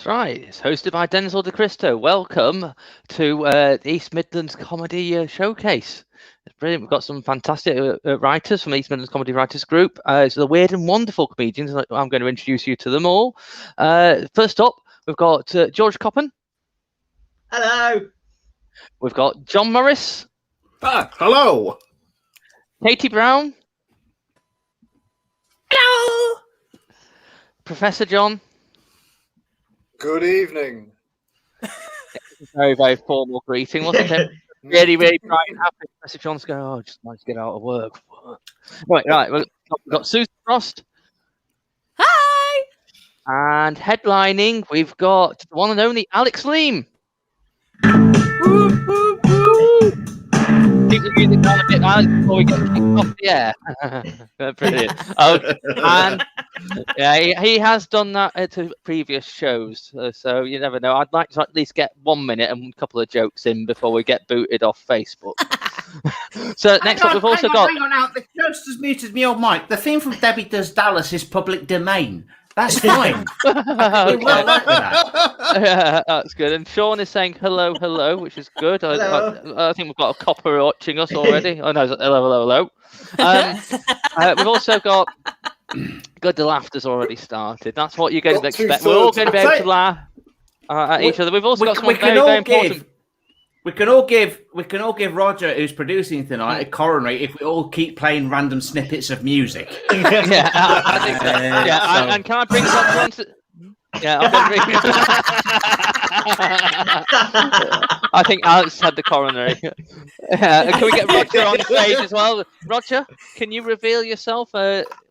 That's right. It's hosted by Denzil de Cristo. Welcome to the East Midlands Comedy Showcase. It's brilliant. We've got some fantastic writers from the East Midlands Comedy Writers Group. It's the weird and wonderful comedians. I'm going to introduce you to them all. First up, we've got George Coppen. Hello. We've got John Morris. Hello. Katie Brown. Hello. Professor John. Good evening. Very, very formal greeting, wasn't it? Really, really bright and happy. Professor John's going, oh, just nice to get out of work. Right. We've got Suzy Frost. Hi. And headlining, we've got the one and only Alex Leam. Keep the music down a bit, Alex, before we get kicked off the air. Brilliant. And yeah, he has done that to previous shows, so you never know. I'd like to at least get 1 minute and a couple of jokes in before we get booted off Facebook. So next up, we've also got. Hang on, now the ghost has muted me on mic. The theme from Debbie Does Dallas is public domain. That's fine. Okay. Well back with that. Yeah, that's good. And Sean is saying hello, which is good. I think we've got a copper watching us already. Oh no, hello. We've also got. Good, the laughter's already started. That's what you're going to expect. We're all going to be able to laugh at each other. We've also got someone very important. We can all give Roger, who's producing tonight, a coronary if we all keep playing random snippets of music. Yeah, I think so. Yeah, and can I bring Roger on to... Yeah, I'm going to bring... I think Alex had the coronary. Can we get Roger on stage as well? Roger, can you reveal yourself?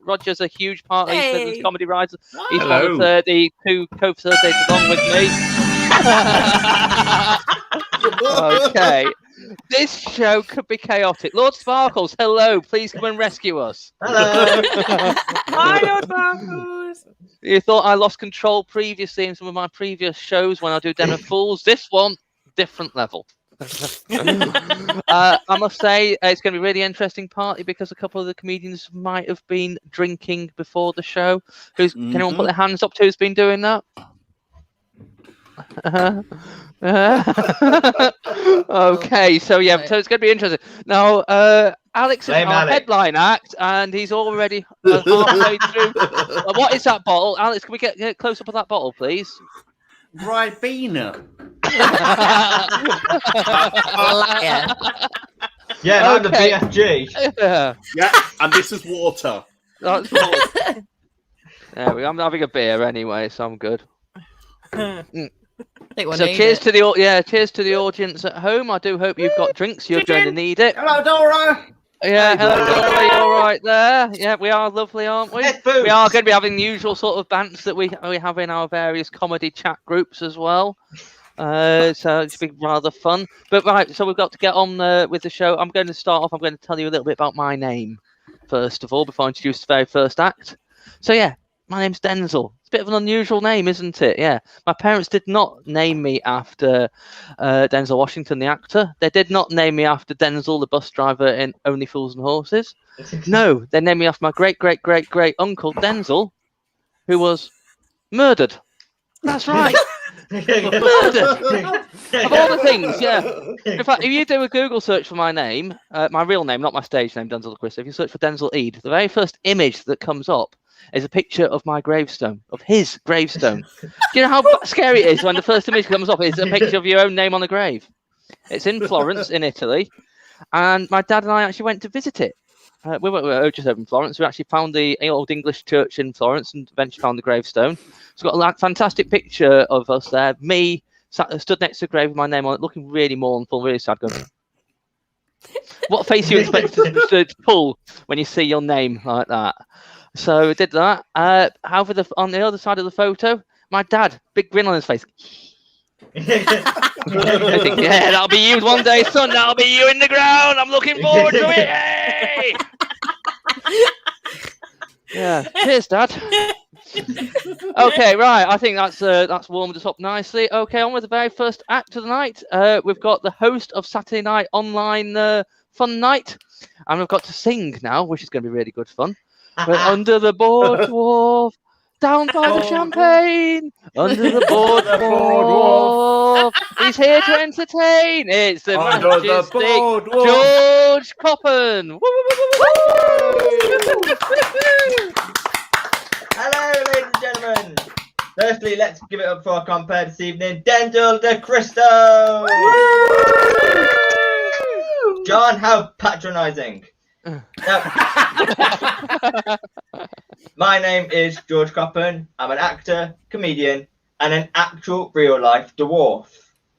Roger's a huge part of East Midlands Comedy Writers. He's one of the two co-facilitators along with me. Okay. This show could be chaotic. Lord Sparkles, hello. Please come and rescue us. Hello. Hi, Lord Sparkles. You thought I lost control previously in some of my previous shows when I do Den of Fools. This one, different level. I must say it's going to be a really interesting party because a couple of the comedians might have been drinking before the show. Can anyone put their hands up to who's been doing that? Okay, so it's going to be interesting. Now, Alex is our headline act, and he's already halfway through. What is that bottle, Alex? Can we get close up of that bottle, please? Ribena. Yeah, and the BFG. Yeah, and this is water. That's water. I'm having a beer anyway, so I'm good. So cheers to the audience at home. I do hope you've got drinks. You're going to need it. Hello, Dora. Yeah, hello, Dora. You all right there? Yeah, we are lovely, aren't we? We are going to be having the usual sort of bants that we have in our various comedy chat groups as well. So it's been rather fun. But right, so we've got to get on with the show. I'm going to start off. I'm going to tell you a little bit about my name first of all before I introduce the very first act. So yeah, my name's Denzil. It's a bit of an unusual name, isn't it? Yeah. My parents did not name me after Denzel Washington, the actor. They did not name me after Denzil, the bus driver in Only Fools and Horses. No, they named me after my great uncle Denzil, who was murdered. That's right. Murdered. Of all the things, yeah. In fact, if you do a Google search for my name, my real name, not my stage name, Denzil Cristo, if you search for Denzil Eid, the very first image that comes up is a picture of my gravestone, of his gravestone. Do you know how scary it is when the first image comes up is a picture of your own name on a grave? It's in Florence, in Italy, and my dad and I actually went to visit it. We were just over in Florence. We actually found the old English church in Florence and eventually found the gravestone. It's got a fantastic picture of us there. Me stood next to a grave with my name on it, looking really mournful, really sad. Going, what face you expect to pull when you see your name like that? So we did that. However, on the other side of the photo, my dad, big grin on his face. I think, yeah, that'll be you one day, son. That'll be you in the ground. I'm looking forward to it. Hey! Yeah. Cheers, Dad. Okay, right. I think that's warmed us up nicely. Okay, on with the very first act of the night. We've got the host of Saturday Night Online Fun Night, and we've got to sing now, which is going to be really good fun. We're under the boardwalk, Down by the Oh. champagne, under the boardwalk. He's here to entertain. It's the Under the majestic boardwalk. George Coppen. Woo, woo, woo, woo, woo. Hello, ladies and gentlemen. Firstly, let's give it up for our compere this evening, Denzil de Cristo. John, how patronising. Now, my name is George Coppen. I'm an actor, comedian, and an actual real-life dwarf.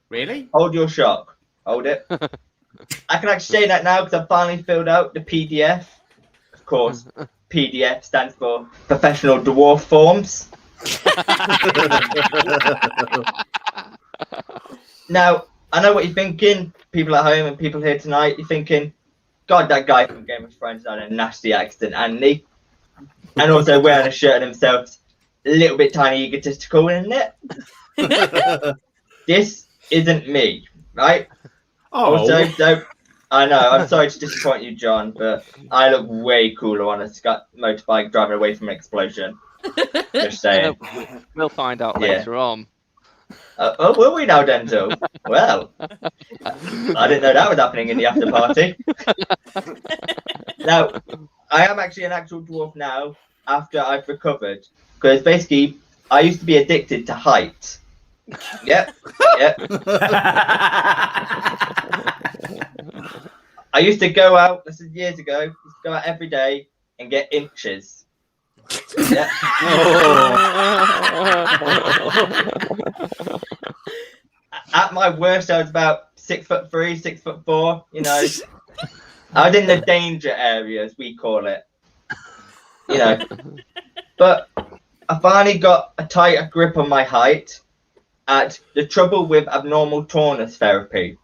Really? Hold your shock. Hold it. I can actually say that now because I've finally filled out the PDF. Of course, PDF stands for Professional Dwarf Forms. Now, I know what you're thinking, people at home and people here tonight. You're thinking, God, that guy from Game of Thrones had a nasty accent, hadn't he? And also wearing a shirt on himself, a little bit tiny egotistical, isn't it? This isn't me, right? Oh, Also, I know, I'm sorry to disappoint you, John, but I look way cooler on a motorbike driving away from an explosion. Just saying. We'll find out Yeah. later on. Oh, will we now, Denzil? Well, I didn't know that was happening in the after party. Now, I am actually an actual dwarf now after I've recovered. Because basically, I used to be addicted to height. Yep. I used to go out, this is years ago, used to go out every day and get inches. Yeah. At my worst, I was about 6'3", 6'4", you know. I was in the danger area, as we call it. You know. But I finally got a tighter grip on my height at the trouble with abnormal tallness therapy,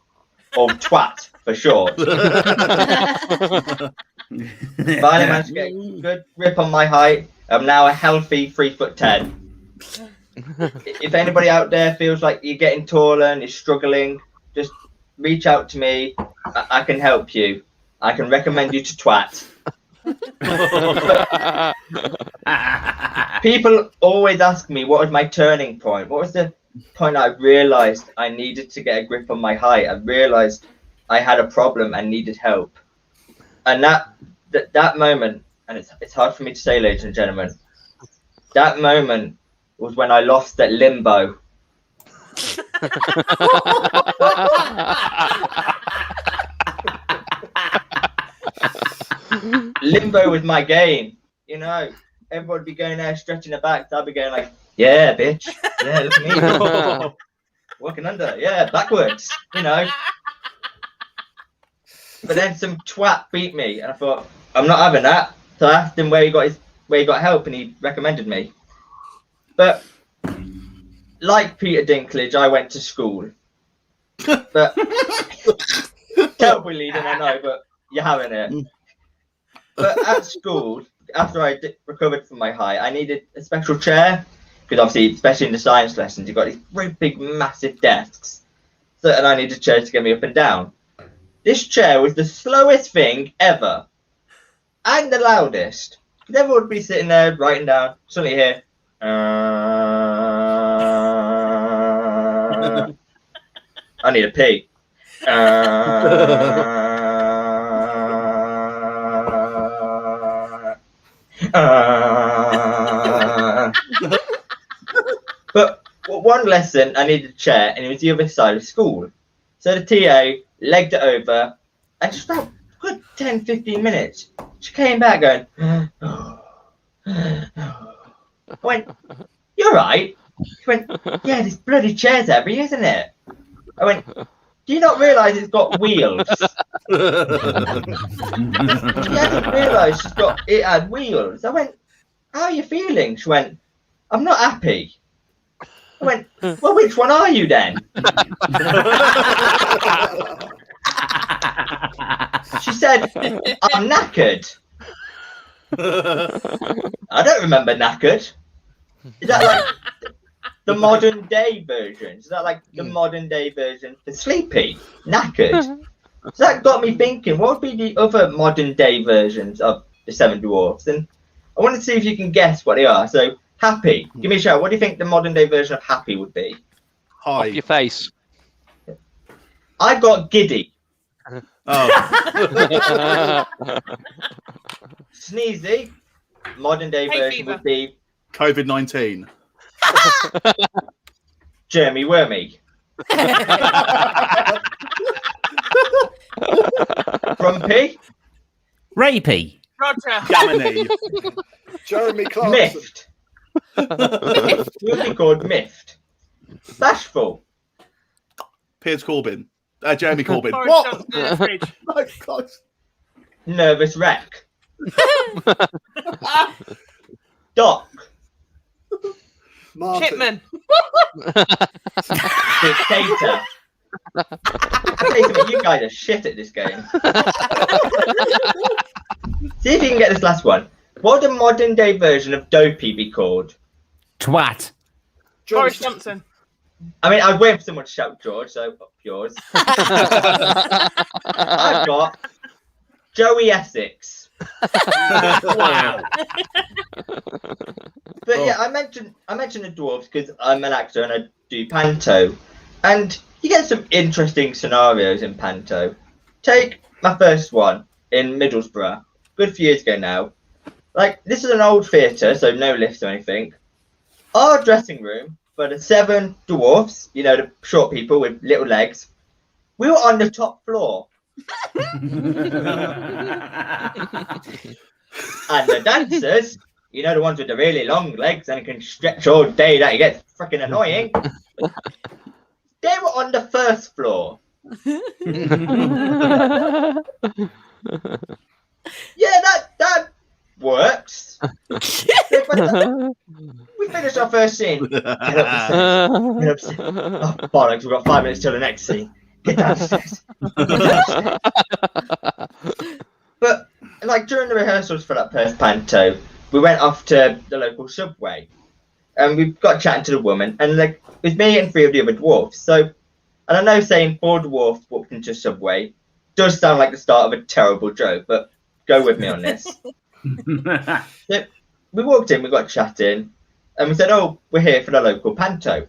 or TWAT for short. Finally managed to get a good grip on my height. I'm now a healthy 3'10". If anybody out there feels like you're getting taller and you're struggling, just reach out to me. I can help you. I can recommend you to TWAT. People always ask me what was my turning point. What was the point I realised I needed to get a grip on my height? I realised I had a problem and needed help. And that moment, and it's hard for me to say, ladies and gentlemen, that moment was when I lost at limbo. Limbo was my game, you know. Everybody would be going there stretching their backs. I'd be going like, yeah, bitch. Yeah, look at me. Walking under. Yeah, backwards, you know. But then some twat beat me, and I thought, I'm not having that. So I asked him where he got help, and he recommended me. But like Peter Dinklage, I went to school. But terrible leading, I know, but you're having it. But at school, after I recovered from my height, I needed a special chair because obviously, especially in the science lessons, you've got these very big, massive desks. So, and I needed a chair to get me up and down. This chair was the slowest thing ever, and the loudest. Everyone would be sitting there writing down. Suddenly here. I need a pee. But one lesson, I needed a chair, and it was the other side of school. So the TA legged it over, and just about good 10-15 minutes, she came back going, I went, you're right. She went, yeah, this bloody chair's heavy, isn't it? I went, do you not realise it's got wheels? She hasn't realised it had wheels. I went, how are you feeling? She went, I'm not happy. I went, well, which one are you then? She said, I'm knackered. I don't remember knackered. Is that like the modern day version? Is that like the modern day version for sleepy? Knackered? So that got me thinking, what would be the other modern day versions of the Seven Dwarfs? And I wanted to see if you can guess what they are. So Happy. Give me a shout. What do you think the modern day version of happy would be? Off Hi. your face. I got giddy. Oh, Sneezy. Modern day Hay version fever. would be COVID-19. Jeremy Wormy. Grumpy. Rapey. Roger. Gamini. Jeremy Clarkson. Miffed. Would be called miffed. Bashful. Piers Corbyn. Jeremy Corbyn. Boris What? Johnson in the fridge. My God. Nervous wreck. Doc. Martin. Chipman. Dictator. Hey, you guys are shit at this game. See if you can get this last one. What would a modern day version of Dopey be called? Twat. Boris Johnson. I mean, I'd wait for someone to shout George, so up yours. I've got Joey Essex. Wow. But yeah, I mentioned the dwarves because I'm an actor and I do panto, and you get some interesting scenarios in panto. Take my first one in Middlesbrough, good few years ago now. Like, this is an old theatre, so no lifts or anything. Our dressing room for the 7 dwarfs, you know, the short people with little legs, we were on the top floor. And the dancers, you know, the ones with the really long legs and can stretch all day, that gets freaking annoying. They were on the first floor. Yeah, that works. We finished our first scene. Get up the stairs. Oh, bollocks, we've got 5 minutes till the next scene. Get downstairs. But, like, during the rehearsals for that first panto, we went off to the local subway. And we got chatting to the woman, and like, it was me and 3 of the other dwarfs. So, and I know saying 4 dwarfs walked into a subway does sound like the start of a terrible joke, but go with me on this. So, we walked in, we got chatting, and we said, oh, we're here for the local panto.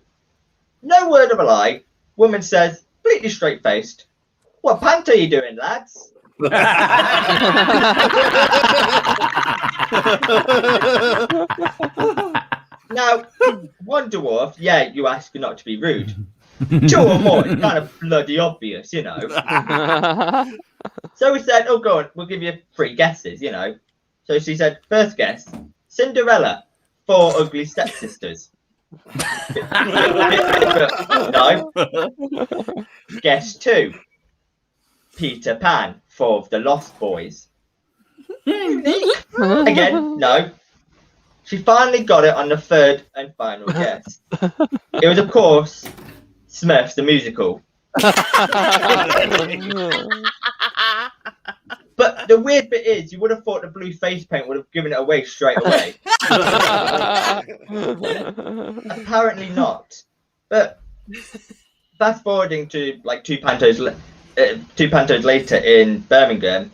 No word of a lie, woman says, completely straight-faced, what panto are you doing, lads? Now, 1 dwarf, yeah, you ask not to be rude. 2 or more, it's kind of bloody obvious, you know. So we said, oh, go on, we'll give you 3 guesses, you know. So she said, first guess, Cinderella, 4 ugly stepsisters. No. Guess 2, Peter Pan, 4 of the Lost Boys. Again, no. She finally got it on the 3rd and final guess. It was, of course, Smurfs the musical. But the weird bit is, you would have thought the blue face paint would have given it away straight away. Apparently not. But fast forwarding to like 2 pantos later in Birmingham,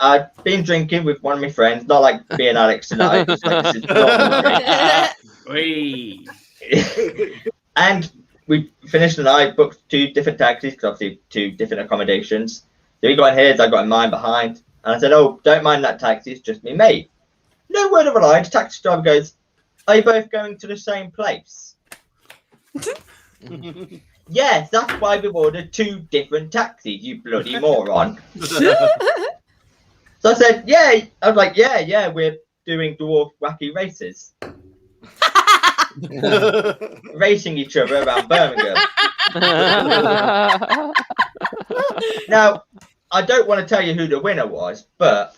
I'd been drinking with one of my friends, not like being Alex tonight. Just like, this is normal drink. And we finished the night, booked 2 different taxis, because obviously 2 different accommodations. So he got in his, I got in mine behind. And I said, oh, don't mind that taxi, it's just me mate. No word of a lie, the taxi driver goes, are you both going to the same place? Yes, that's why we've ordered 2 different taxis, you bloody moron. So I said, yeah. I was like, yeah, we're doing dwarf wacky races. Racing each other around Birmingham. Now, I don't want to tell you who the winner was, but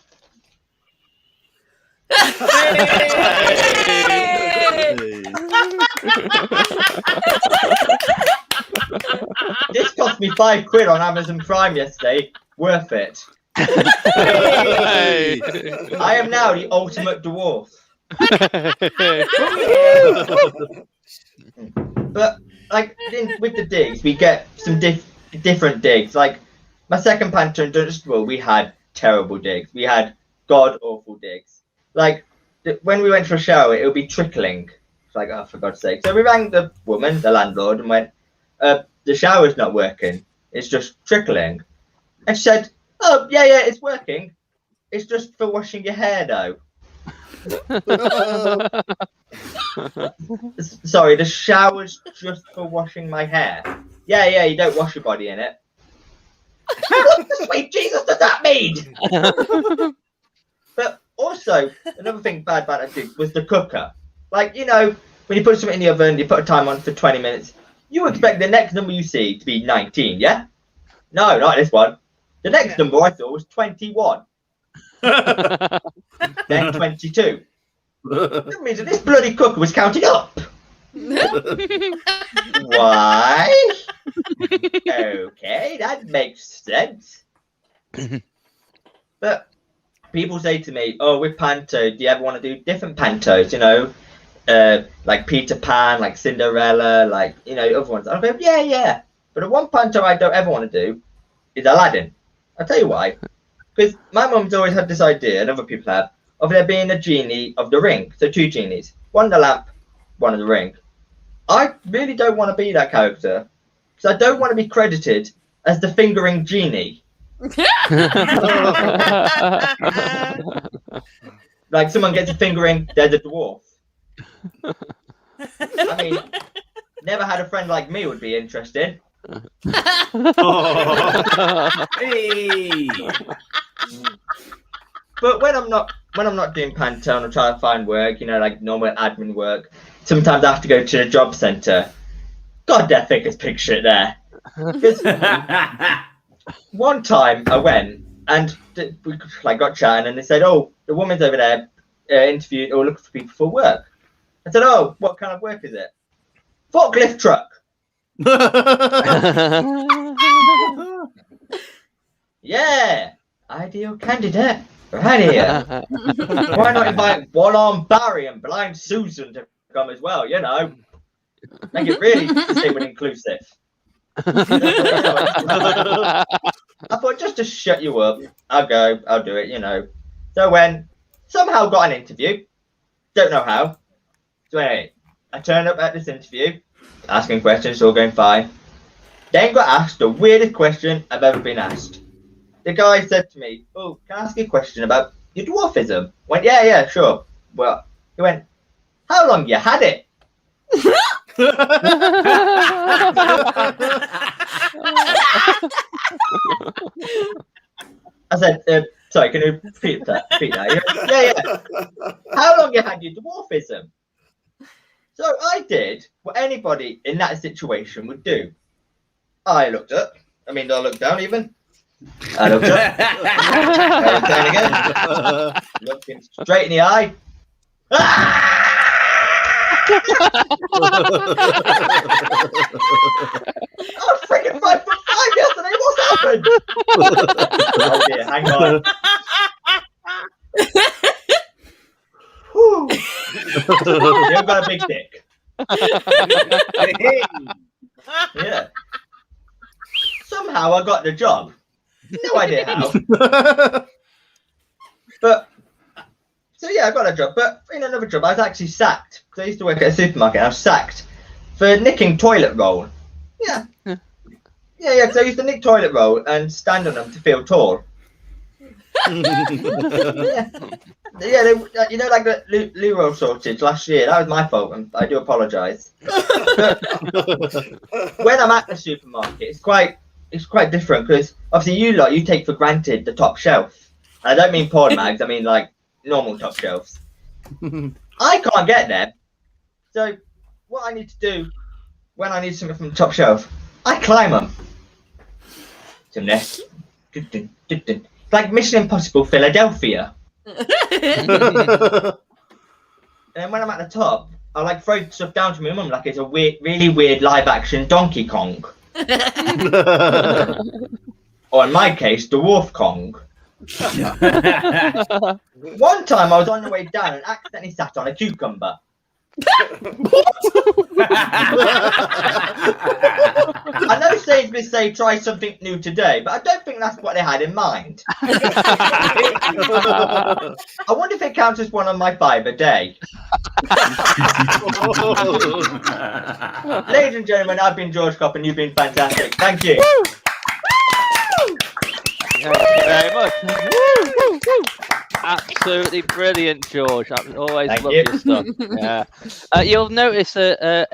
this cost me £5 on Amazon Prime yesterday. Worth it. I am now the ultimate dwarf. But like with the digs, we get some different digs. Like my second panto in Dunstable, we had terrible digs. We had god awful digs. Like when we went for a shower, it would be trickling. Like, oh, for God's sake. So we rang the woman, the landlord, and went, the shower's not working. It's just trickling. And she said, oh, yeah, it's working. It's just for washing your hair, though. Sorry, the shower's just for washing my hair. Yeah, you don't wash your body in it. What the sweet Jesus does that mean? But also, another thing bad about it too was the cooker. Like, you know, when you put something in the oven, you put a time on for 20 minutes, you expect the next number you see to be 19, yeah? No, not this one. The next number I saw was 21. Then 22. That means that this bloody cooker was counting up. Why? Okay, that makes sense. But people say to me, oh, with Panto, do you ever want to do different Pantos, you know? Like Peter Pan, like Cinderella, like, you know, other ones. I go, yeah. But the one Panto I don't ever want to do is Aladdin. I'll tell you why. Because my mum's always had this idea, and other people have, of there being a genie of the ring. So 2 genies. One in the lamp, one in the ring. I really don't want to be that character. Because I don't want to be credited as the fingering genie. Like someone gets a fingering, there's a dwarf. I mean, never had a friend like me would be interested. Hey. But when I'm not doing Panto and I'm trying to find work, you know, like normal admin work, sometimes I have to go to the job centre. God, that thing is pig shit there. Because one time I went and we got chatting and they said, oh, the woman's over there interviewing or looking for people for work. I said, oh, what kind of work is it? Forklift truck. Yeah, ideal candidate right here. Why not invite one-armed Barry and blind Susan to come as well, you know? Make it really distinct and inclusive. I thought, just to shut you up, I'll do it, you know. So when somehow got an interview, don't know how. So anyway, I turned up at this interview, asking questions, all going fine. Then got asked the weirdest question I've ever been asked. The guy said to me, oh, can I ask you a question about your dwarfism? I went, yeah, sure. Well, he went, how long you had it? I said, sorry, can you repeat that? He went, yeah. How long you had your dwarfism? So I did what anybody in that situation would do. I looked up. I mean, I looked down even. I looked up. I looked down again. Looked him straight in the eye. I was freaking 5'5" yesterday. What's happened? Oh dear, hang on. You've got a big dick. Yeah. Somehow I got the job. No idea how. But so yeah, I got a job. But in another job, I was actually sacked. Because I used to work at a supermarket. I was sacked for nicking toilet roll. Yeah. Because I used to nick toilet roll and stand on them to feel tall. Yeah, you know, like the loo roll shortage last year. That was my fault, and I do apologise. When I'm at the supermarket, it's quite different because obviously you take for granted the top shelf. And I don't mean porn mags. I mean like normal top shelves. I can't get there. So what I need to do when I need something from the top shelf, I climb them. So next, like Mission Impossible Philadelphia. And then when I'm at the top, I like throw stuff down to my mum like it's a really weird live action Donkey Kong. Or in my case, Dwarf Kong. One time I was on the way down and accidentally sat on a cucumber. I know Sainsbury's say try something new today, but I don't think that's what they had in mind. I wonder if it counts as one on my 5 a day. Ladies and gentlemen, I've been George Coppen. You've been fantastic. Thank you. Thank you very much. Absolutely brilliant, George. I always Thank love you. your stuff. Yeah. You'll notice a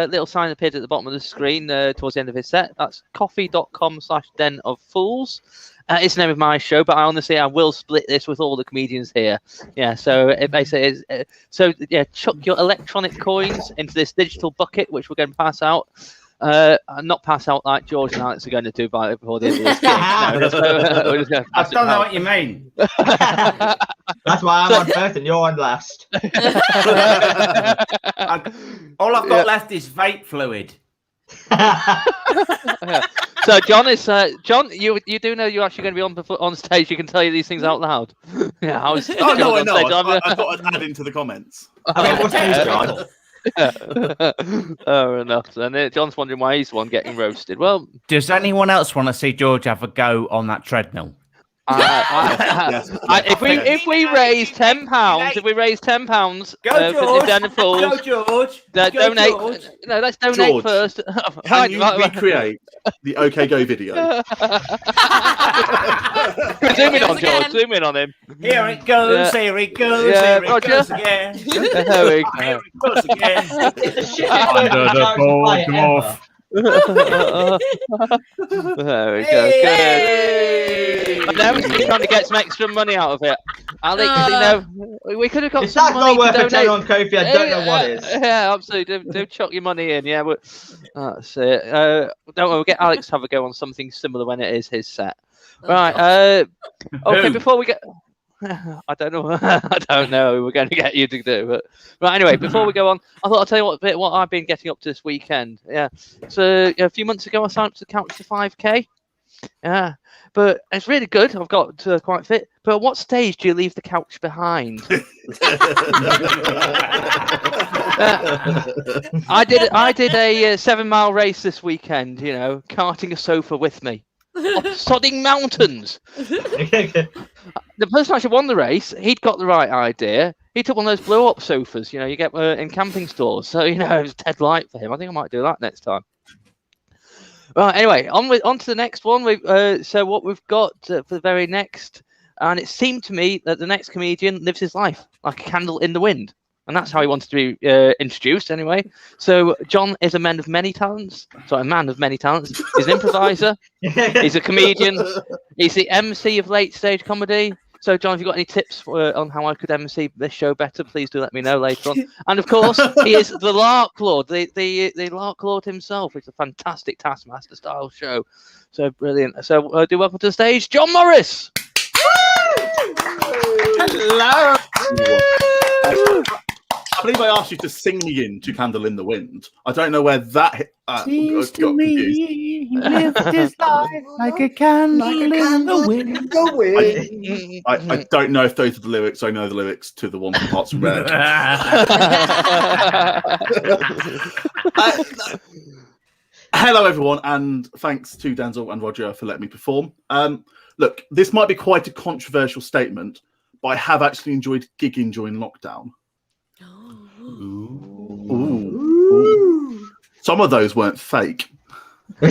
little sign appeared at the bottom of the screen towards the end of his set. That's coffee.com/den of fools. It's the name of my show, but I will split this with all the comedians here. Yeah, so it basically is. Chuck your electronic coins into this digital bucket, which we're going to pass out. Not pass out like George and Alex are going to do before the end of this gig. I don't know what you mean. That's why I'm on first and you're on last. All I've got left is vape fluid. So John is John. You do know you're actually going to be on stage. You can tell you these things out loud. Yeah, I was. Oh no, I know. I thought I'd add into the comments. I mean, what's news, John? Oh, enough. And John's wondering why he's the one getting roasted. Well, does anyone else want to see George have a go on that treadmill? If we raise £10, go George, go George, donate. George. No, let's donate George, first. Can you recreate the OK Go video? Zoom in on George. Zoom in on him. Here it goes. Yeah. Here it goes. Yeah, Here it Roger. goes again. There we go. Here it goes again. Under the boardwalk. There we go. Good. Now we're trying to get some extra money out of it. Alex, we could have got If some that's money not worth to a 10 donate. on Kofi, I don't know what is. Yeah, absolutely. Do chuck your money in. Yeah, that's it. Don't worry, we'll get Alex to have a go on something similar when it is his set. Right. Okay, before we get. I don't know. I don't know. We're going to get you to do, but right. Anyway, before we go on, I thought I'd tell you what I've been getting up to this weekend. Yeah. So a few months ago, I signed up to the couch to 5K. Yeah, but it's really good. I've got quite fit. But at what stage do you leave the couch behind? I did a 7-mile race this weekend. You know, carting a sofa with me. Up sodding mountains. The person who actually won the race, he'd got the right idea. He took one of those blow-up sofas, you know, you get in camping stores. So, you know, it was dead light for him. I think I might do that next time. Right, anyway, on to the next one. So what we've got for the very next, and it seemed to me that the next comedian lives his life like a candle in the wind. And that's how he wanted to be introduced anyway. So John is a man of many talents. Sorry, a man of many talents. He's an improviser. He's a comedian. He's the MC of late stage comedy. So John, if you've got any tips on how I could MC this show better, please do let me know later on. And of course, he is the Lark Lord, the Lark Lord himself. It's a fantastic Taskmaster style show. So brilliant. So do welcome to the stage, John Morris. Hello. I believe I asked you to sing me in to Candle in the Wind. I don't know where that Seems got to me confused. he lived his life like a candle in the wind. I don't know if those are the lyrics. I know the lyrics to the one from Hearts of Red. Hello, everyone, and thanks to Denzil and Roger for letting me perform. Look, this might be quite a controversial statement, but I have actually enjoyed gigging during lockdown. Ooh. Some of those weren't fake. No,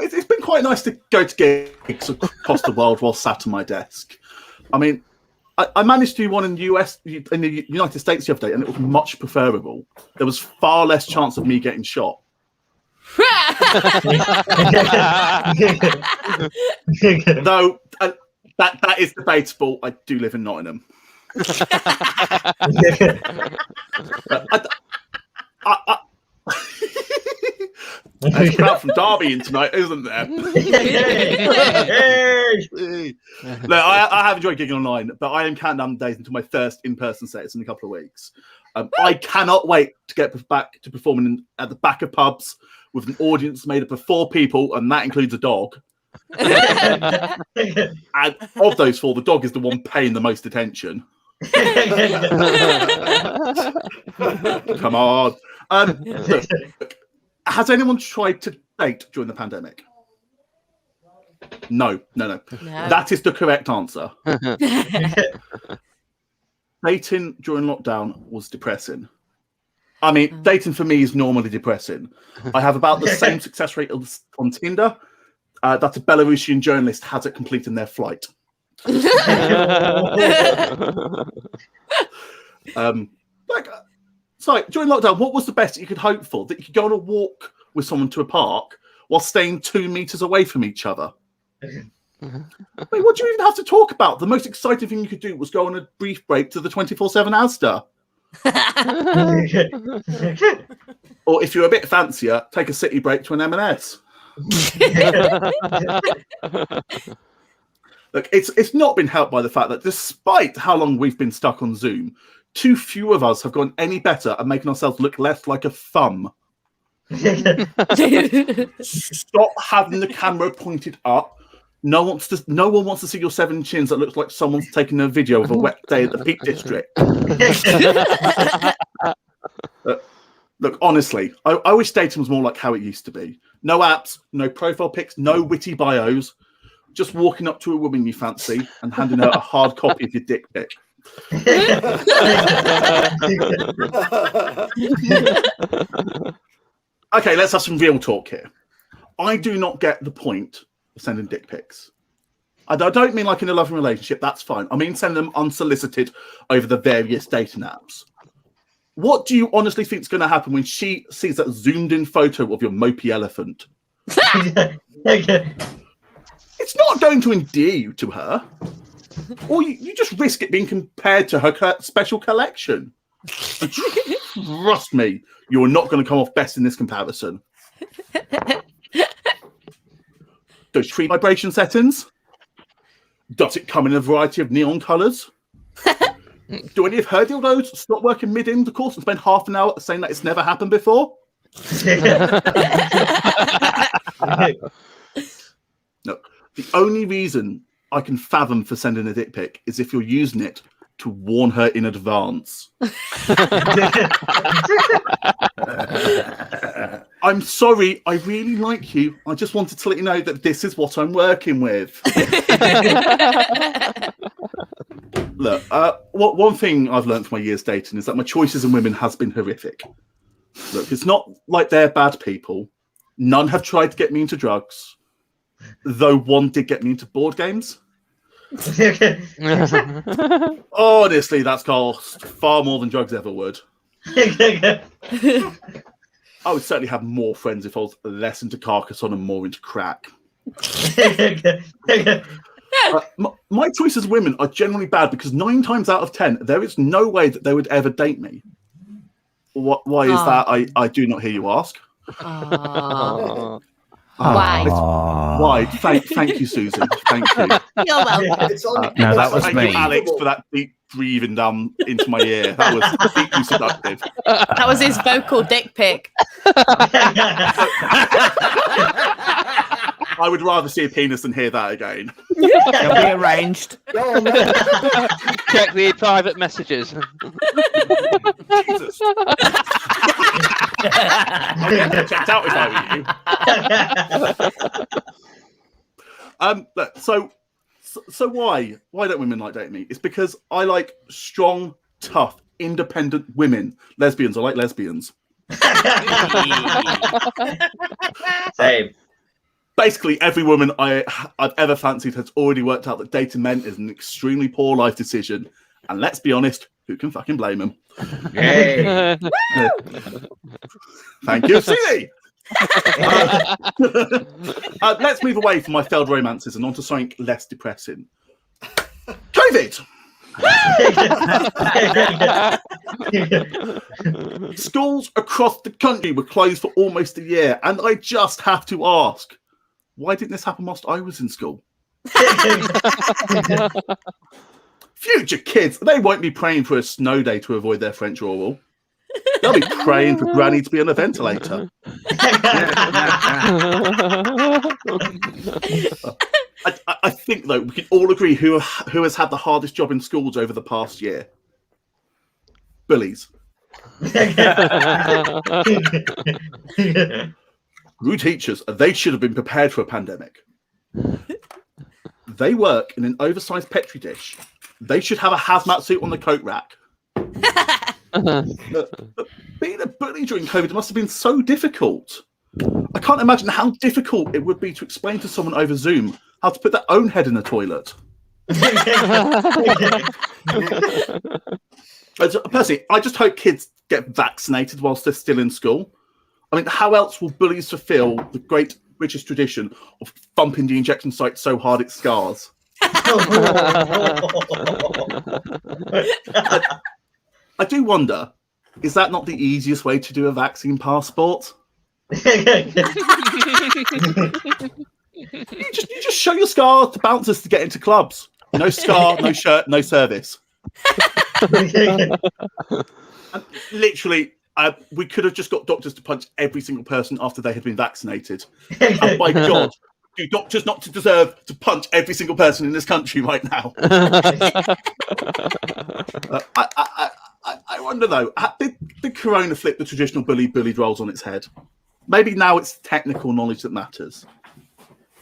it's been quite nice to go to gigs across the world while sat on my desk. I mean, I managed to do one in the United States the other day, and it was much preferable. There was far less chance of me getting shot. Though that is debatable. I do live in Nottingham. There's a crowd from Derby in tonight, isn't there? No, I have enjoyed gigging online, but I am counting down the days until my first in-person set. It's in a couple of weeks. I cannot wait to get back to performing at the back of pubs with an audience made up of 4 people, and that includes a dog. And of those 4, the dog is the one paying the most attention. Come on. Look, has anyone tried to date during the pandemic? No. That is the correct answer. Dating during lockdown was depressing. I mean, dating for me is normally depressing. I have about the same success rate on Tinder that a Belarusian journalist has at completing their flight. So during lockdown, what was the best that you could hope for? That you could go on a walk with someone to a park while staying 2 meters away from each other? Wait, what do you even have to talk about? The most exciting thing you could do was go on a brief break to the 24/7 Asda. Or if you're a bit fancier, take a city break to an M&S. Look, it's not been helped by the fact that despite how long we've been stuck on Zoom, too few of us have gone any better at making ourselves look less like a thumb. Stop having the camera pointed up. No one wants to see your 7 chins that looks like someone's taking a video of a wet day at the Peak District. Look, honestly, I wish dating was more like how it used to be. No apps, no profile pics, no witty bios. Just walking up to a woman you fancy and handing her a hard copy of your dick pic. Okay, let's have some real talk here. I do not get the point of sending dick pics. I don't mean like in a loving relationship, that's fine. I mean send them unsolicited over the various dating apps. What do you honestly think is going to happen when she sees that zoomed in photo of your mopey elephant? It's not going to endear you to her. Or you just risk it being compared to her special collection. And trust me, you are not going to come off best in this comparison. Those tree vibration settings? Does it come in a variety of neon colours? Do any of her dildos stop working mid-intercourse and spend half an hour saying that it's never happened before? No. The only reason I can fathom for sending a dick pic is if you're using it to warn her in advance. I'm sorry, I really like you. I just wanted to let you know that this is what I'm working with. Look, one thing I've learned from my years dating is that my choices in women has been horrific. Look, it's not like they're bad people. None have tried to get me into drugs, though one did get me into board games. Honestly, that's cost far more than drugs ever would. I would certainly have more friends if I was less into Carcassonne and more into crack. My choices of women are generally bad because 9 times out of 10, there is no way that they would ever date me. Why is that? I do not hear you ask. Why? Why? Thank you, Suzy. Thank you. You're welcome. No, that was Thank me. you, Alex, for that deep breathing down into my ear. That was deeply seductive. That was his vocal dick pic. I would rather see a penis than hear that again. It'll be arranged. Check the private messages. Jesus. I'd get that checked out if I were you. So why don't women like dating me? It's because I like strong, tough, independent women. Lesbians. I like lesbians. Same. Basically, every woman I've ever fancied has already worked out that dating men is an extremely poor life decision. And let's be honest, who can fucking blame them? Yay. Thank you, Suzy. Let's move away from my failed romances and onto something less depressing. COVID! Schools across the country were closed for almost a year, and I just have to ask, why didn't this happen whilst I was in school? Future kids, they won't be praying for a snow day to avoid their French oral. They'll be praying for Granny to be on a ventilator. I think though we can all agree who has had the hardest job in schools over the past year. Bullies. New teachers, they should have been prepared for a pandemic. They work in an oversized petri dish. They should have a hazmat suit on the coat rack. But being a bully during COVID must have been so difficult. I can't imagine how difficult it would be to explain to someone over Zoom how to put their own head in a toilet. Personally, I just hope kids get vaccinated whilst they're still in school. I mean, how else will bullies fulfill the great British tradition of thumping the injection site so hard it scars? I do wonder, is that not the easiest way to do a vaccine passport? You just show your scar to bouncers to get into clubs. No scar, no shirt, no service. And literally, we could have just got doctors to punch every single person after they had been vaccinated. And by God, do doctors not deserve to punch every single person in this country right now? I wonder though, did Corona flip the traditional bullied roles on its head? Maybe now it's technical knowledge that matters.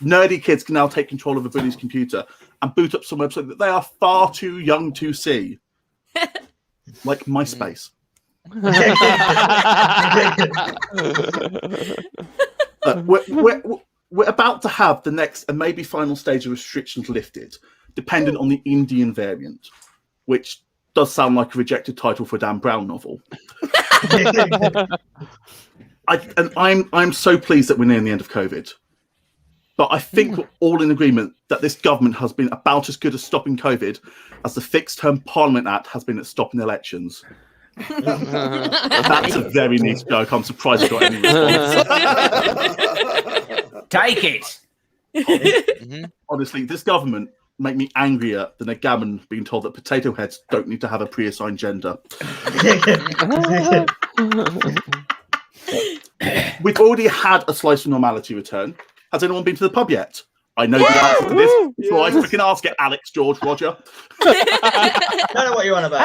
Nerdy kids can now take control of a bully's computer and boot up some website that they are far too young to see. Like MySpace. We're about to have the next and maybe final stage of restrictions lifted, dependent on the Indian variant, which does sound like a rejected title for a Dan Brown novel. I'm so pleased that we're near the end of COVID. But I think we're all in agreement that this government has been about as good at stopping COVID as the Fixed Term Parliament Act has been at stopping elections. That's a very niche joke. I'm surprised I got any response. Take it. Honestly, this government make me angrier than a gammon being told that potato heads don't need to have a pre-assigned gender. We've already had a slice of normality return. Has anyone been to the pub yet? I know the answer to this, so I freaking ask it, Alex, George, Roger. I don't know what you want about.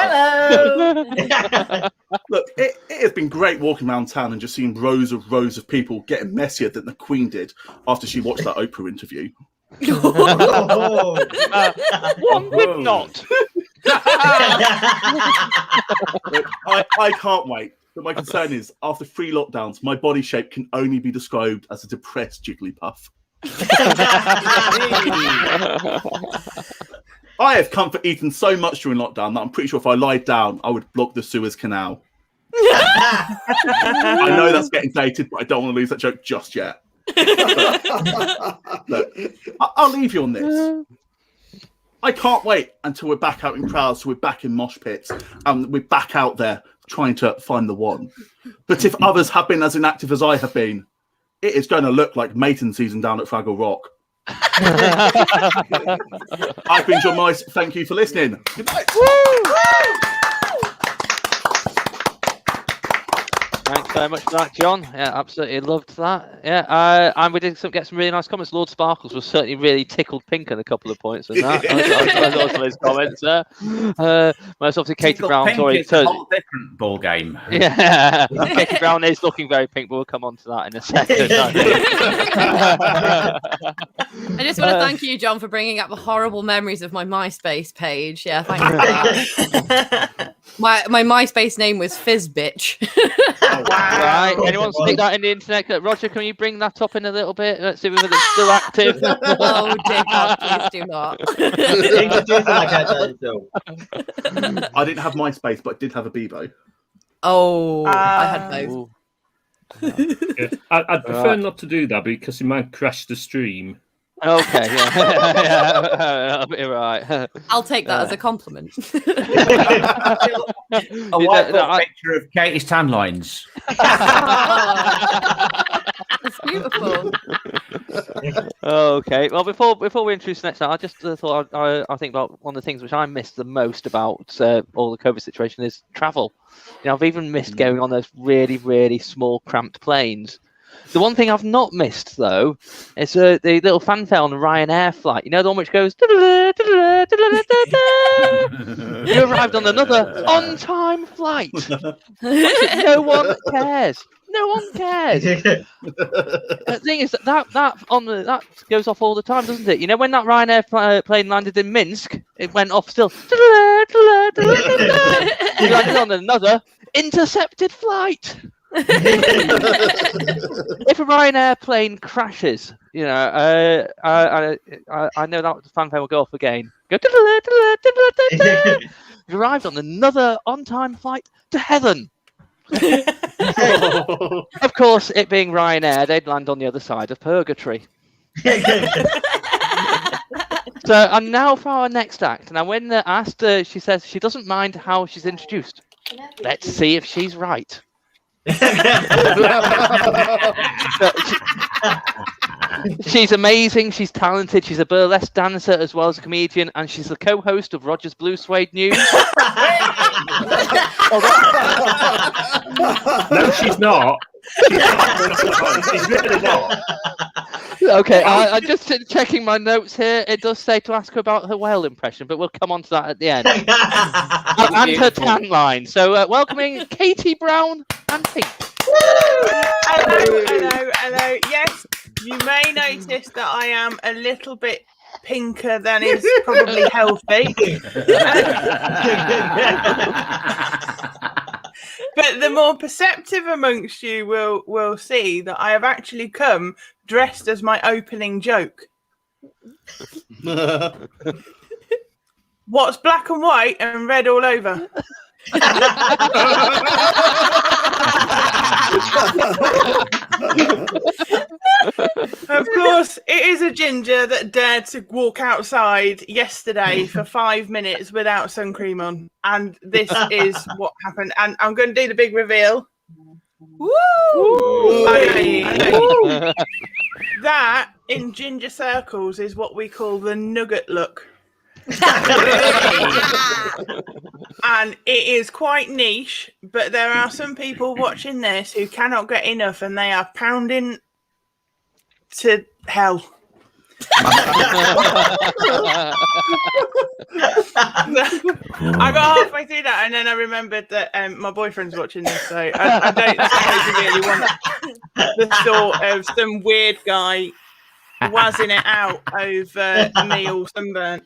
Hello. Look, it has been great walking around town and just seeing rows of people getting messier than the Queen did after she watched that Oprah interview. One would not. Look, I can't wait. But my concern is, after 3 lockdowns, my body shape can only be described as a depressed Jigglypuff. I have comfort eaten so much during lockdown that I'm pretty sure if I lied down, I would block the Suez Canal. I know that's getting dated, but I don't want to lose that joke just yet. Look, I'll leave you on this. I can't wait until we're back out in crowds, so we're back in mosh pits, and we're back out there trying to find the one. But if others have been as inactive as I have been, it is going to look like mating season down at Fraggle Rock. I've been John Mice. Thank you for listening. Good night. Thanks very much for that, John. Yeah, absolutely loved that. Yeah, and we did get some really nice comments. Lord Sparkles was certainly really tickled pink on a couple of points in that. I was also his comments there. Most obviously Katie Brown. Sorry, it's a whole different ball game. Yeah, Katie Brown is looking very pink, but we'll come on to that in a second. I just want to thank you, John, for bringing up the horrible memories of my MySpace page. Yeah, thanks for that. My MySpace name was Fizzbitch. Right, anyone stick that in the internet? Roger, can you bring that up in a little bit? Let's see whether it's still active. Oh, dear God, please do not. I didn't have MySpace, but I did have a Bebo. Oh, I had both. Yeah. I'd prefer not to do that because it might crash the stream. Okay, yeah, you're right. I'll take that as a compliment. A whiteboard picture of Katie's tan lines. That's beautiful. Okay, well, before we introduce the next one, I just thought I think about one of the things which I missed the most about all the COVID situation is travel. You know, I've even missed going on those really, really small, cramped planes. The one thing I've not missed though is the little fanfare on the Ryanair flight. You know, the one which goes. You arrived on another on-time flight. No one cares. No one cares. The thing is that goes off all the time, doesn't it? You know, when that Ryanair plane landed in Minsk, it went off still. You landed on another intercepted flight. If a Ryanair plane crashes, you know, I know that the fanfare will go off again. Go. You arrived on another on-time flight to heaven. Of course, it being Ryanair, they'd land on the other side of purgatory. So, and now for our next act. Now, when asked, she says she doesn't mind how she's introduced. Let's see if she's right. She's amazing, she's talented, she's a burlesque dancer as well as a comedian, and she's the co-host of Roger's Blue Suede News. No, she's not. She's really not. Okay, I'm just checking my notes here. It does say to ask her about her whale impression, but we'll come on to that at the end. And her tan line. So, welcoming Katie Brown and Pink. Hello. Yes, you may notice that I am a little bit pinker than is probably healthy. But the more perceptive amongst you will see that I have actually come dressed as my opening joke. What's black and white and red all over? Of course, it is a ginger that dared to walk outside yesterday for 5 minutes without sun cream on, and this is what happened. And I'm going to do the big reveal. Woo! That in ginger circles is what we call the nugget look. And it is quite niche, but there are some people watching this who cannot get enough, and they are pounding to hell. I got halfway through that, and then I remembered that my boyfriend's watching this, so I don't really want the thought of some weird guy wazzing it out over me all sunburnt.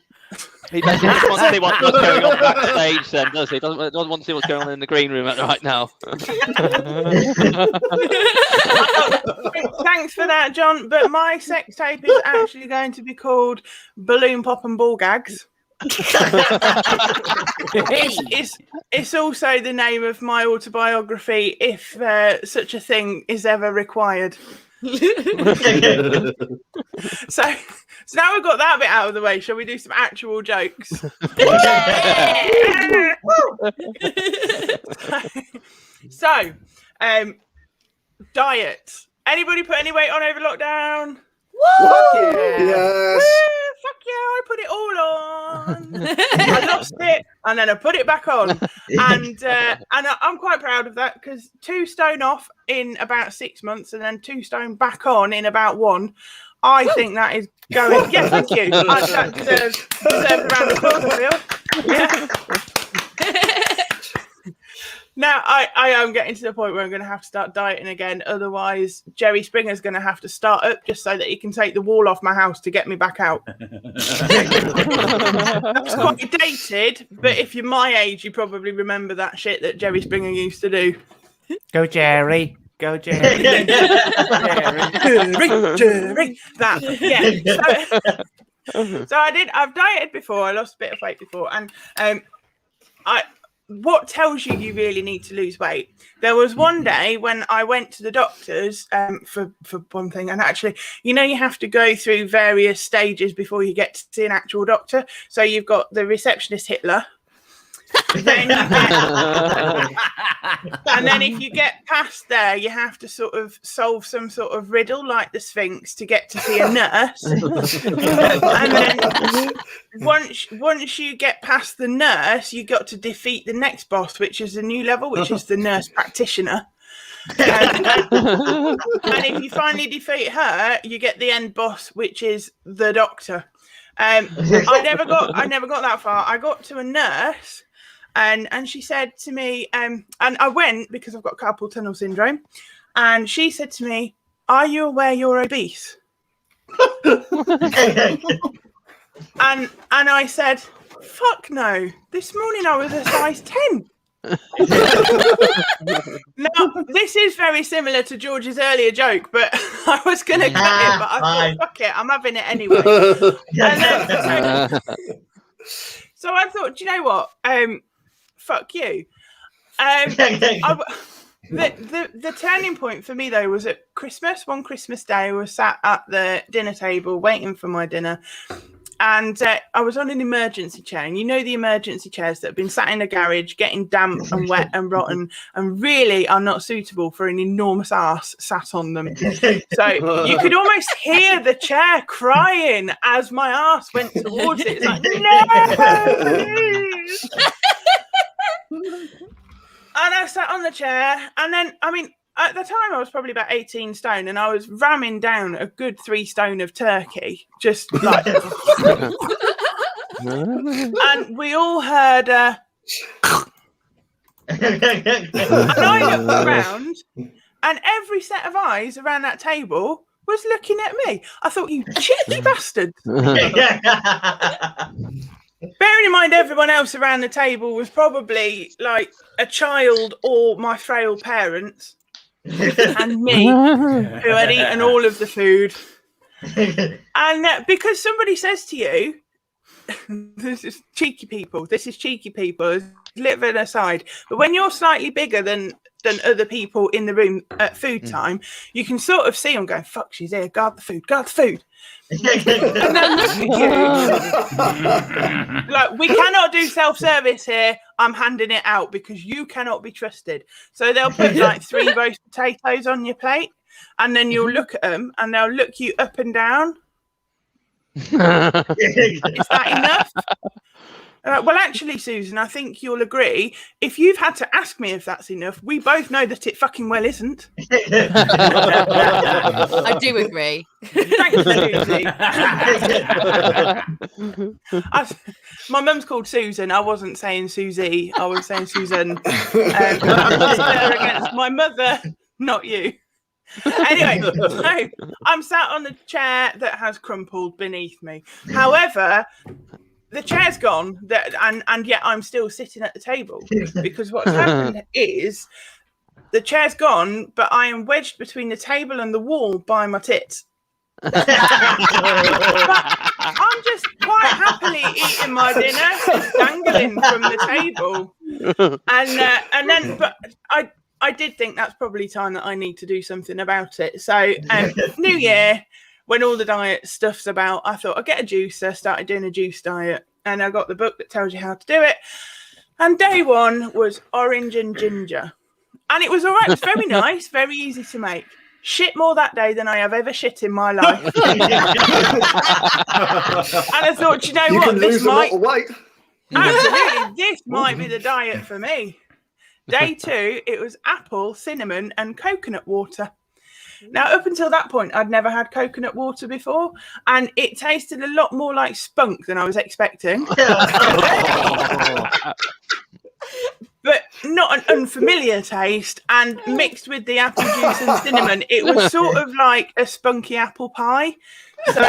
He doesn't want to see what's going on backstage, then, does he? Doesn't want to see what's going on in the green room right now. Thanks for that, John. But my sex tape is actually going to be called Balloon Pop and Ball Gags. It's also the name of my autobiography, if such a thing is ever required. So now we've got that bit out of the way, shall we do some actual jokes? So, diet. Anybody put any weight on over lockdown? Woo! Yes. Fuck yeah, I put it all on. I lost it and then I put it back on. And I'm quite proud of that, because 2 stone off in about 6 months and then 2 stone back on in about 1. I think that is going. Yeah, thank you. That deserves a round of applause, I feel. Yeah. Now, I am getting to the point where I'm going to have to start dieting again. Otherwise, Jerry Springer's going to have to start up just so that he can take the wall off my house to get me back out. That's quite dated, but if you're my age, you probably remember that shit that Jerry Springer used to do. Go, Jerry. Go, Jerry. Jerry. That, yeah. So I've dieted before. I lost a bit of weight before. And what tells you really need to lose weight? There was one day when I went to the doctors for one thing, and actually, you know, you have to go through various stages before you get to see an actual doctor. So you've got the receptionist Hitler. Then you get, and then if you get past there, you have to sort of solve some sort of riddle like the Sphinx to get to see a nurse. And then once you get past the nurse, you got to defeat the next boss, which is a new level, which is the nurse practitioner. And if you finally defeat her, you get the end boss, which is the Doctor. I never got that far. I got to a nurse, and she said to me, and I went because I've got carpal tunnel syndrome, and she said to me, "Are you aware you're obese?" and I said, "Fuck no! This morning I was a size 10." Now, this is very similar to George's earlier joke, but I was going to cut it, but I thought, fuck it, I'm having it anyway. So I thought, do you know what? Fuck you. The turning point for me, though, was at Christmas. One Christmas day, I was sat at the dinner table waiting for my dinner. And I was on an emergency chair, and you know the emergency chairs that have been sat in a garage, getting damp and wet and rotten, and really are not suitable for an enormous arse sat on them. So you could almost hear the chair crying as my arse went towards it. It's like, no! And I sat on the chair, and then, I mean, at the time I was probably about 18 stone, and I was ramming down a good 3 stone of turkey, just like. And we all heard. And I looked around, and every set of eyes around that table was looking at me. I thought, you cheeky bastard. Bearing in mind, everyone else around the table was probably like a child or my frail parents. And me, who had eaten all of the food. And because somebody says to you, this is cheeky people, living aside. But when you're slightly bigger than other people in the room at food time, you can sort of see them going, fuck, she's here, guard the food. And then look at you. Like, we cannot do self-service here. I'm handing it out because you cannot be trusted. So they'll put like 3 roast potatoes on your plate, and then you'll look at them and they'll look you up and down. Is that enough? Well, actually, Susan, I think you'll agree. If you've had to ask me if that's enough, we both know that it fucking well isn't. I do agree. Thanks, Suzy. My mum's called Susan. I wasn't saying Suzy. I was saying Susan. I'm there against my mother, not you. Anyway, so I'm sat on the chair that has crumpled beneath me. However, the chair's gone, and yet I'm still sitting at the table, because what's happened is the chair's gone, but I am wedged between the table and the wall by my tits. But I'm just quite happily eating my dinner, just dangling from the table, and then, but I did think that's probably time that I need to do something about it. So New Year, when all the diet stuff's about, I thought I'd get a juicer, started doing a juice diet, and I got the book that tells you how to do it. And day one was orange and ginger. And it was all right. It was very nice, very easy to make. Shit more that day than I have ever shit in my life. And I thought, you know what? Can lose a lot of weight. Absolutely, this might be the diet for me. Day 2, it was apple, cinnamon, and coconut water. Now, up until that point, I'd never had coconut water before, and it tasted a lot more like spunk than I was expecting. But not an unfamiliar taste, and mixed with the apple juice and cinnamon, it was sort of like a spunky apple pie. So,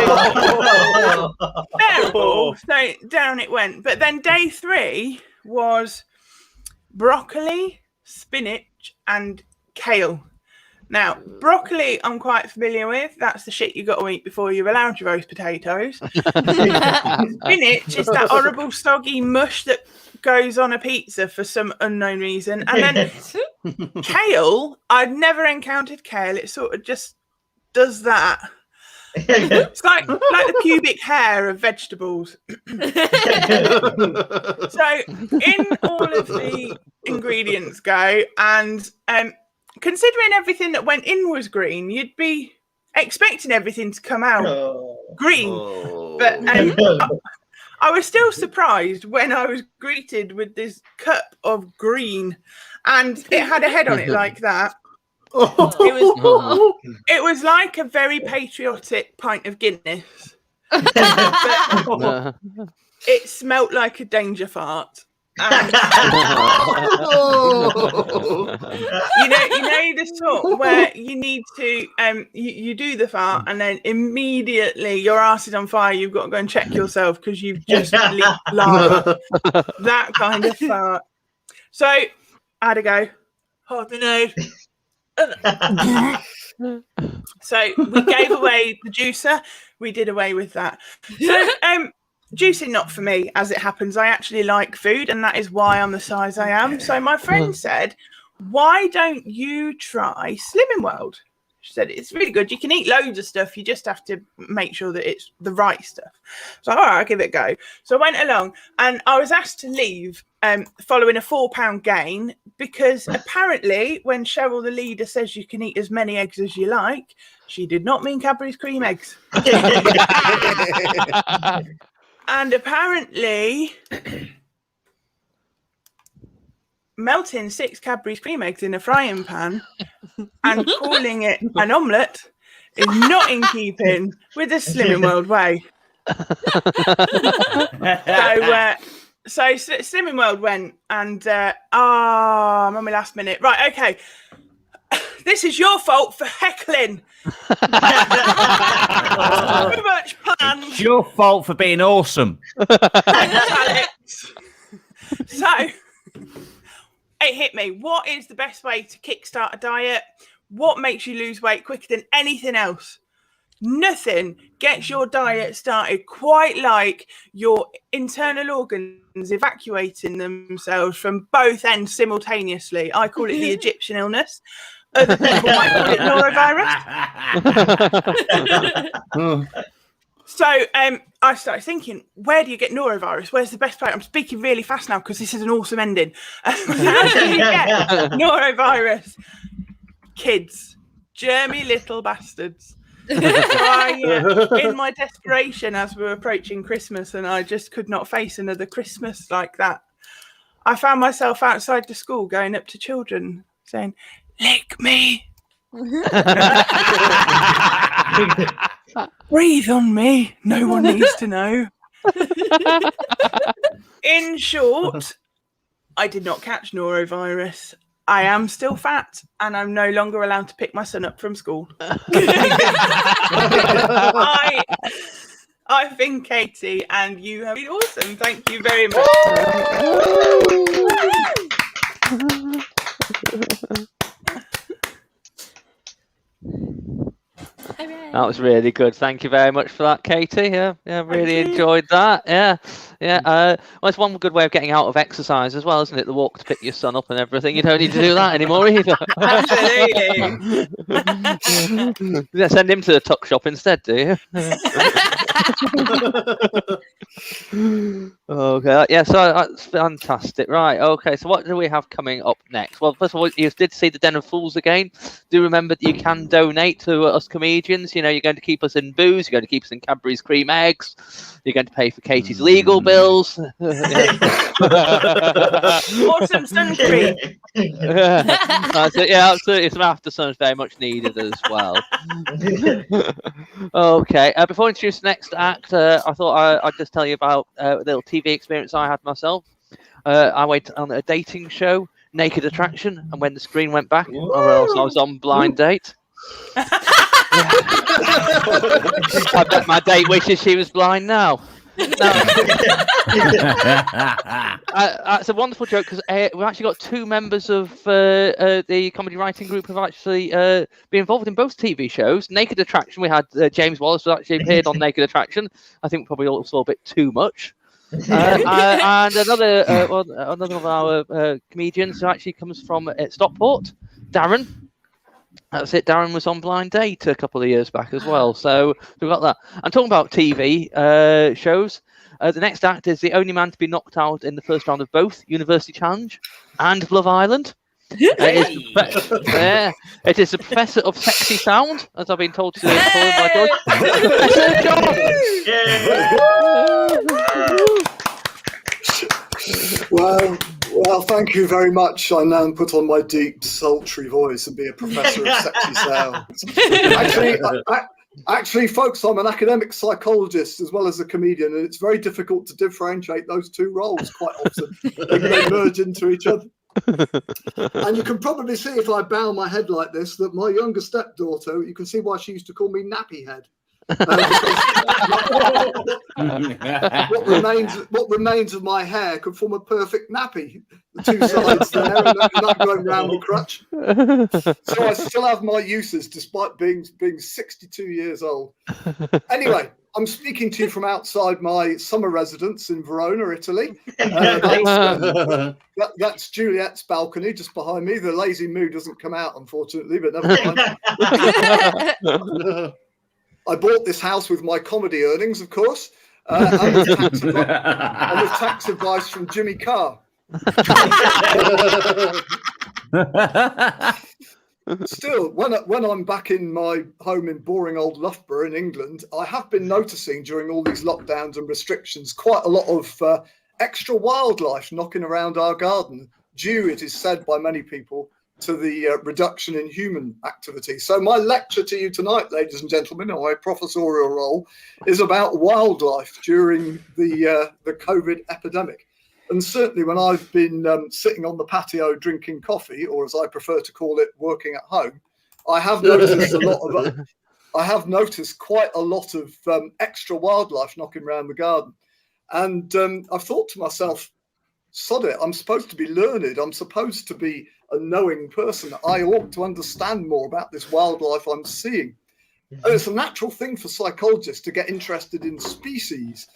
terrible. So down it went. But then day 3 was broccoli, spinach, and kale. Now, broccoli, I'm quite familiar with. That's the shit you got to eat before you're allowed to roast potatoes. Spinach is that horrible, soggy mush that goes on a pizza for some unknown reason. And then kale, I'd never encountered kale. It sort of just does that. It's like the pubic hair of vegetables. So in all of the ingredients go, and considering everything that went in was green, you'd be expecting everything to come out green. But I was still surprised when I was greeted with this cup of green, and it had a head on it like that. It was like a very patriotic pint of Guinness. But it smelt like a danger fart. And, you know the sort where you need to you do the fart and then immediately your arse is on fire. You've got to go and check yourself because you've just leaked lava. That kind of fart. So I had to go. Hold the nose. So we gave away the juicer. We did away with that. So juicing not for me, as it happens. I actually like food, and that is why I'm the size I am. So my friend said, "Why don't you try Slimming World?" She said, "It's really good. You can eat loads of stuff. You just have to make sure that it's the right stuff." So all right, I'll give it a go. So I went along, and I was asked to leave following a 4-pound gain, because apparently when Cheryl, the leader, says you can eat as many eggs as you like, she did not mean Cadbury's cream eggs. And apparently melting 6 Cadbury's cream eggs in a frying pan and calling it an omelette is not in keeping with the Slimming World way. So Slimming World went, and I'm on my last minute. Right, okay. This is your fault for heckling. Too much planned. It's your fault for being awesome. So it hit me. What is the best way to kickstart a diet? What makes you lose weight quicker than anything else? Nothing gets your diet started quite like your internal organs evacuating themselves from both ends simultaneously. I call it the Egyptian illness. Other people might call it norovirus. So I started thinking, where do you get norovirus? Where's the best place? I'm speaking really fast now because this is an awesome ending. How do you get norovirus? Kids. Germy little bastards. So in my desperation, as we were approaching Christmas and I just could not face another Christmas like that, I found myself outside the school going up to children saying, "Lick me. Breathe on me. No one needs to know." In short, I did not catch norovirus. I am still fat, and I'm no longer allowed to pick my son up from school. I've been Katie, and you have been awesome. Thank you very much. That was really good. Thank you very much for that, Katie. Yeah, really enjoyed that. Yeah. Well, it's one good way of getting out of exercise as well, isn't it? The walk to pick your son up and everything. You don't need to do that anymore either. Absolutely. Yeah, send him to the tuck shop instead, do you? Okay. Yeah. So that's fantastic. Right. Okay. So what do we have coming up next? Well, first of all, you did see the Den of Fools again. Do remember that you can donate to us comedians. You know, you're going to keep us in booze. You're going to keep us in Cadbury's cream eggs. You're going to pay for Katie's legal bills. Awesome sun cream. Yeah, absolutely. Some after sun is very much needed as well. Okay. Before I introduce the next act, I thought I'd just tell you about a little TV experience I had myself. I went on a dating show, Naked Attraction, and when the screen went back, I was on blind date. I bet my date wishes she was blind now. It's a wonderful joke because we've actually got 2 members of the comedy writing group who've actually been involved in both TV shows. Naked Attraction, we had James Wallace, who actually appeared on Naked Attraction. I think probably also a bit too much. And another of our comedians who actually comes from Stockport, Darren. That's it. Darren was on Blind Date a couple of years back as well. So we've got that. I'm talking about TV shows. The next act is the only man to be knocked out in the first round of both University Challenge and Love Island. It is the Professor of Sexy Sound, as I've been told to call him by George. Professor John! Wow. Well, thank you very much. I now put on my deep, sultry voice and be a professor of sexy sounds. Actually, folks, I'm an academic psychologist as well as a comedian, and it's very difficult to differentiate those two roles quite often. They merge into each other. And you can probably see if I bow my head like this that my younger stepdaughter, you can see why she used to call me Nappy Head. What remains of my hair could form a perfect nappy. The two sides there, and that going round the crutch. So I still have my uses despite being 62 years old. Anyway, I'm speaking to you from outside my summer residence in Verona, Italy. That's Juliet's balcony just behind me. The lazy moo doesn't come out, unfortunately, but never mind. I bought this house with my comedy earnings, of course, and with tax advice from Jimmy Carr. Still, when I'm back in my home in boring old Loughborough in England, I have been noticing during all these lockdowns and restrictions quite a lot of extra wildlife knocking around our garden, due, it is said by many people, to the reduction in human activity. So my lecture to you tonight, ladies and gentlemen, in my professorial role, is about wildlife during the COVID epidemic. And certainly when I've been sitting on the patio drinking coffee, or as I prefer to call it, working at home, I have noticed quite a lot of extra wildlife knocking around the garden. And I've thought to myself, sod it, I'm supposed to be learned. I'm supposed to be a knowing person. I ought to understand more about this wildlife I'm seeing. And it's a natural thing for psychologists to get interested in species,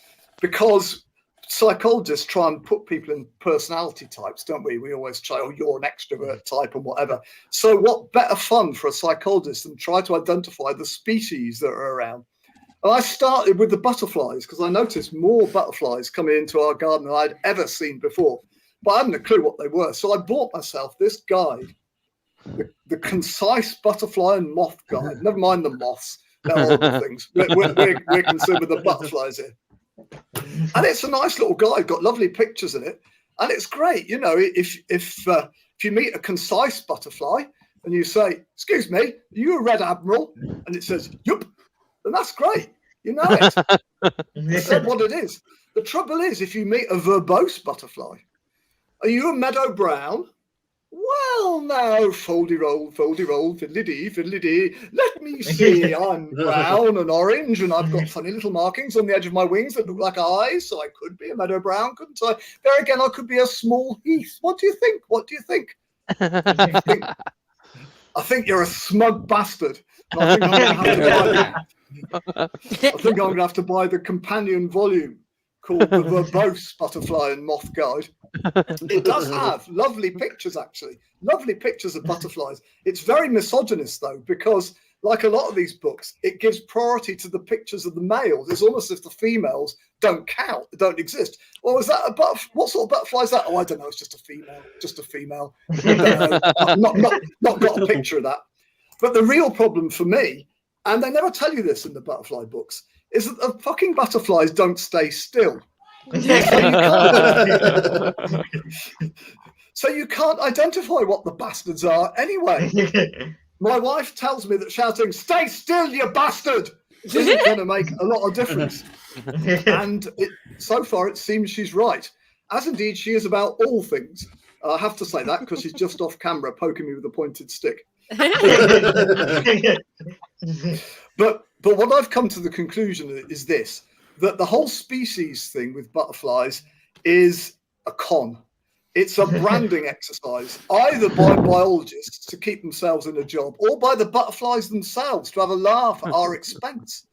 because psychologists try and put people in personality types, don't we? We always try, oh, you're an extrovert type and whatever. So what better fun for a psychologist than try to identify the species that are around? And I started with the butterflies because I noticed more butterflies coming into our garden than I'd ever seen before. But I hadn't a clue what they were. So I bought myself this guide, the Concise Butterfly and Moth Guide. Never mind the moths. They're horrible things. We're concerned with the butterflies here. And it's a nice little guide, got lovely pictures in it. And it's great. You know, if you meet a concise butterfly and you say, excuse me, are you a red admiral? And it says, yup. And that's great. You know it. That's what it is. The trouble is, if you meet a verbose butterfly, are you a meadow brown? Well, no, foldy-roll, fiddly-dee, fiddly-dee. Let me see, I'm brown and orange, and I've got funny little markings on the edge of my wings that look like eyes, so I could be a meadow brown, couldn't I? There again, I could be a small heath. What do you think? What do you think? I think you're a smug bastard. And I think I'm going to have to buy the companion volume called The Verbose Butterfly and Moth Guide. It does have lovely pictures, actually. Lovely pictures of butterflies. It's very misogynist, though, because like a lot of these books, it gives priority to the pictures of the males. It's almost as if the females don't count, don't exist. Well, is that a butterfly? What sort of butterfly is that? Oh, I don't know. It's just a female. Just a female. Not got a picture of that. But the real problem for me, and they never tell you this in the butterfly books, is that the fucking butterflies don't stay still. So you can't identify what the bastards are anyway. My wife tells me that shouting, "Stay still, you bastard!" isn't going to make a lot of difference. And so far, it seems she's right. As indeed she is about all things. I have to say that because she's just off camera poking me with a pointed stick. But what I've come to the conclusion is this, that the whole species thing with butterflies is a con. It's a branding exercise, either by biologists to keep themselves in a job or by the butterflies themselves to have a laugh at our expense,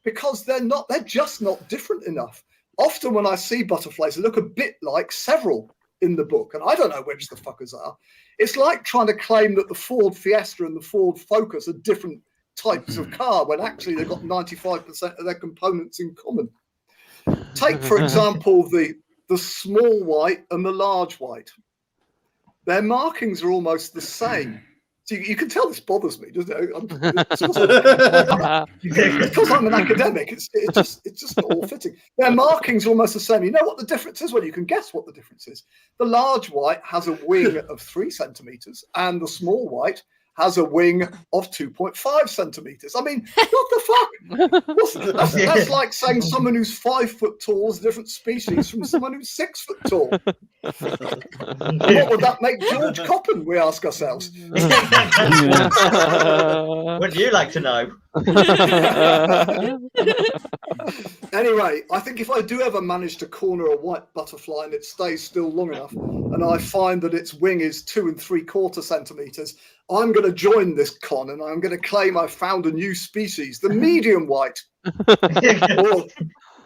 because they're just not different enough. Often when I see butterflies, they look a bit like several in the book, and I don't know which the fuckers are. It's like trying to claim that the Ford Fiesta and the Ford Focus are different types of car when actually they've got 95% of their components in common. Take, for example, the small white and the large white. Their markings are almost the same. So you can tell this bothers me, doesn't it? Because I'm an academic, it's just not all fitting. Their marking's almost the same. You know what the difference is? Well, you can guess what the difference is. The large white has a wing of 3 centimeters, and the small white has a wing of 2.5 centimeters. I mean, what the fuck? That's like saying someone who's 5 foot tall is a different species from someone who's 6 foot tall. What would that make George Coppen, we ask ourselves? Would you like to know? Anyway, I think if I do ever manage to corner a white butterfly and it stays still long enough, and I find that its wing is 2 3/4 centimeters, I'm going to join this con and I'm going to claim I found a new species, the medium white,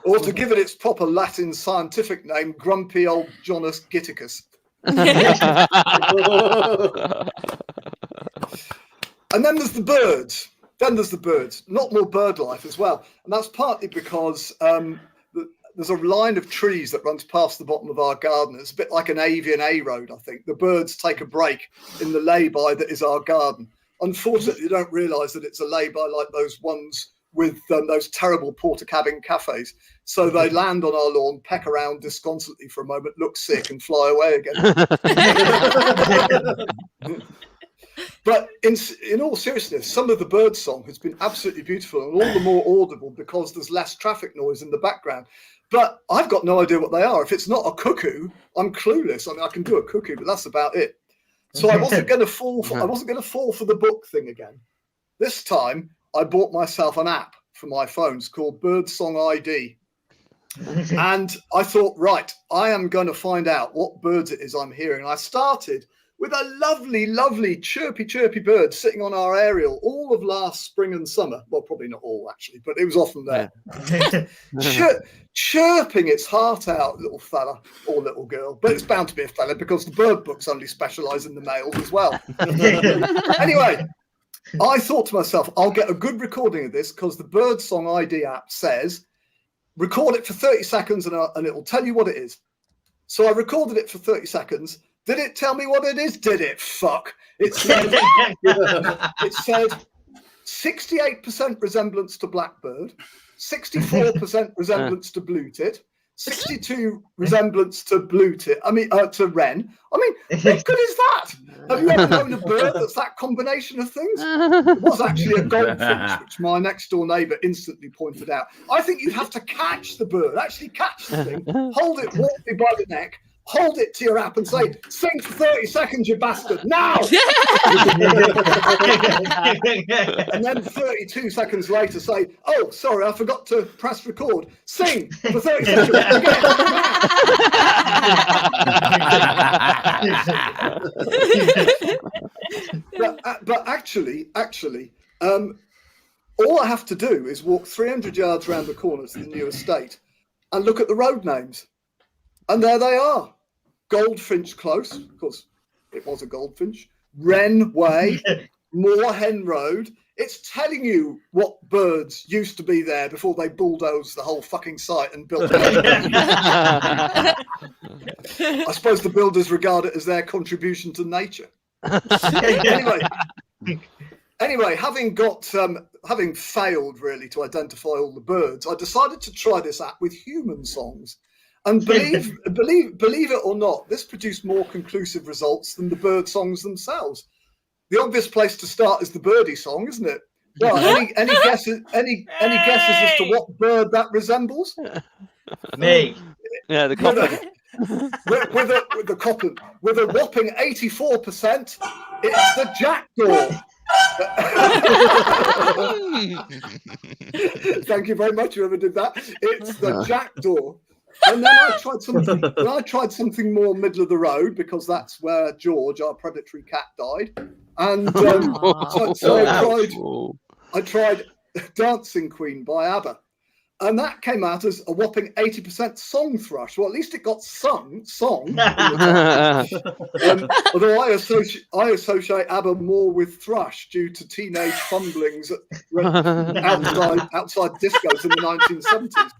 or to give it its proper Latin scientific name, Grumpy Old Jonas Giticus. And then there's the birds. Not more bird life as well. And that's partly because there's a line of trees that runs past the bottom of our garden. It's a bit like an avian A road, I think. The birds take a break in the lay-by that is our garden. Unfortunately, you don't realise that it's a lay-by like those ones with those terrible porter-cabin cafes. So they land on our lawn, peck around disconsolately for a moment, look sick and fly away again. But in all seriousness, some of the bird song has been absolutely beautiful and all the more audible because there's less traffic noise in the background. But I've got no idea what they are. If it's not a cuckoo, I'm clueless. I mean, I can do a cuckoo, but that's about it. So I wasn't going to fall for the book thing again. This time, I bought myself an app for my phone. It's called Birdsong ID. And I thought, right, I am going to find out what birds it is I'm hearing. And I started with a lovely, lovely, chirpy bird sitting on our aerial all of last spring and summer. Well, probably not all, actually, but it was often there. Chirping its heart out, little fella or little girl. But it's bound to be a fella because the bird books only specialise in the males as well. Anyway, I thought to myself, I'll get a good recording of this because the Birdsong ID app says, record it for 30 seconds and it'll tell you what it is. So I recorded it for 30 seconds. Did it tell me what it is? Did it? Fuck. It said 68% resemblance to blackbird, 64% resemblance to blue tit, 62 resemblance to to wren. I mean, what good is that? Have you ever known a bird that's that combination of things? It was actually a goldfinch, which my next door neighbour instantly pointed out. I think you'd have to catch the bird, actually catch the thing, hold it warmly by the neck, hold it to your app and say, sing for 30 seconds, you bastard, now! And then 32 seconds later say, oh, sorry, I forgot to press record. Sing for 30 seconds. But actually, all I have to do is walk 300 yards around the corner to the new estate and look at the road names. And there they are. Goldfinch Close, because it was a goldfinch. Wren Way, Moorhen Road. It's telling you what birds used to be there before they bulldozed the whole fucking site and built it. I suppose the builders regard it as their contribution to nature. Anyway, having failed really to identify all the birds, I decided to try this app with human songs. And believe it or not, this produced more conclusive results than the bird songs themselves. The obvious place to start is the birdie song, isn't it? Well, any guesses as to what bird that resembles? Me. Yeah, the Coppen. With the Coppen. With a whopping 84%, it's the jackdaw. Thank you very much, whoever did that. It's the jackdaw. And then I tried something more middle of the road because that's where George, our predatory cat, died. And I tried Dancing Queen by ABBA. And that came out as a whopping 80% song thrush. Well, at least it got song. Although I associate ABBA more with thrush due to teenage fumblings outside discos in the 1970s.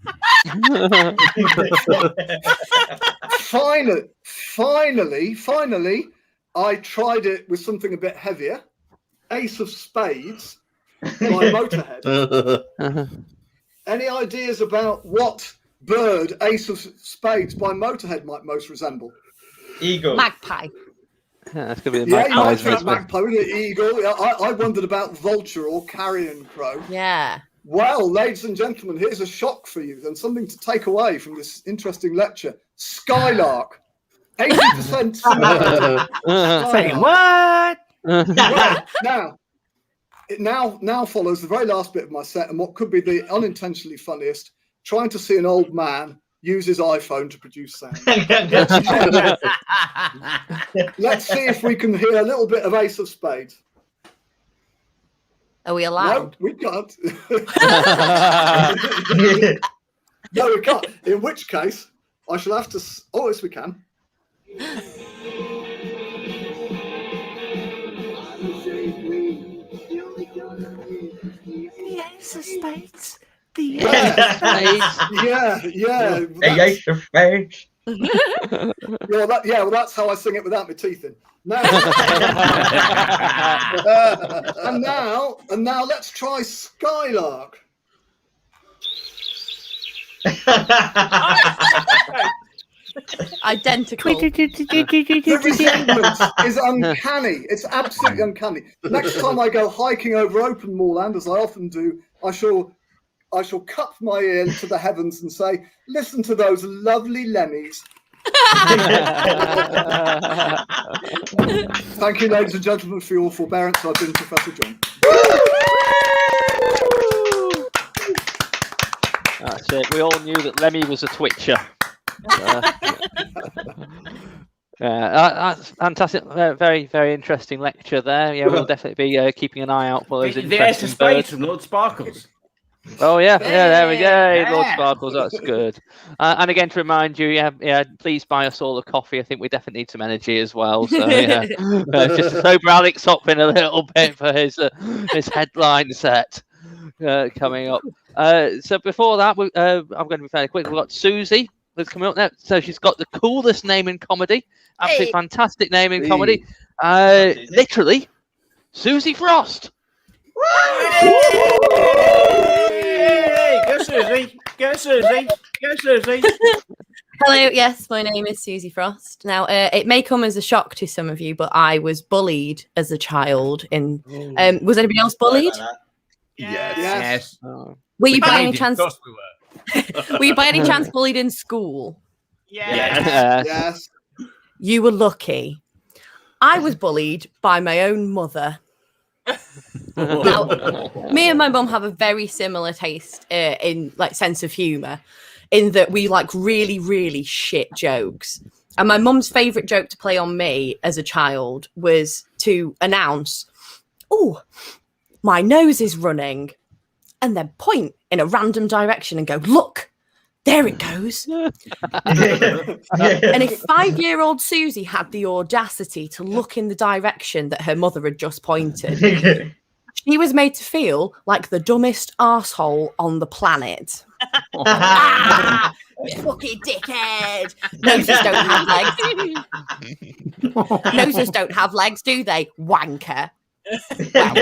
Finally, I tried it with something a bit heavier. Ace of Spades by Motorhead. Any ideas about what bird Ace of Spades by Motorhead might most resemble? Eagle. Magpie. Yeah, that's gonna be the Yeah, you might magpies. think magpie, wouldn't it? Eagle. Yeah, I wondered about vulture or carrion crow. Yeah. Well, ladies and gentlemen, here's a shock for you and something to take away from this interesting lecture. Skylark. 80% similar. Saying what? Right, it now follows the very last bit of my set and what could be the unintentionally funniest, trying to see an old man use his iPhone to produce sound. Let's see if we can hear a little bit of Ace of Spades. Are we No, allowed? we can't. No, we can't. In which case, I shall have to... Oh, yes, we can. The Ace of Spades. The Yeah. Ace of Spades. Well, that's how I sing it without my teeth in. Now, and now let's try Skylark. Identical. The resemblance is uncanny. It's absolutely uncanny. Next time I go hiking over open moorland, as I often do, I shall cup my ear to the heavens and say, "Listen to those lovely lemmies." Thank you, ladies and gentlemen, for your forbearance. I've been Professor John. That's it. We all knew that Lemmy was a twitcher. That's fantastic. Very, very interesting lecture there. Yeah, we'll definitely be keeping an eye out for those The Ace of interesting Spades birds. from Lord Sparkles. Oh yeah, there we go. Yeah. Lord Sparkles, that's good. And again, to remind you, please buy us all a coffee. I think we definitely need some energy as well. So just to sober Alex up in a little bit for his headline set coming up. So before that, I'm going to be fairly quick. We've got Suzy that's coming up now. So she's got the coolest name in comedy, absolutely fantastic name in comedy. Literally, Suzy Frost. Go Suzy! Go Suzy! Go Suzy! Hello, yes, my name is Suzy Frost. Now, it may come as a shock to some of you, but I was bullied as a child. Was anybody else bullied? Yes. Were you by any chance? Were you by any chance bullied in school? Yes. You were lucky. I was bullied by my own mother. Now, me and my mum have a very similar taste in like sense of humor, in that we like really, really shit jokes. And my mum's favorite joke to play on me as a child was to announce, "Oh, my nose is running," and then point in a random direction and go, "Look, there it goes." And if 5-year-old Suzy had the audacity to look in the direction that her mother had just pointed, she was made to feel like the dumbest arsehole on the planet. Fucking dickhead. Noses don't have legs. Noses don't have legs, do they? Wanker. Well,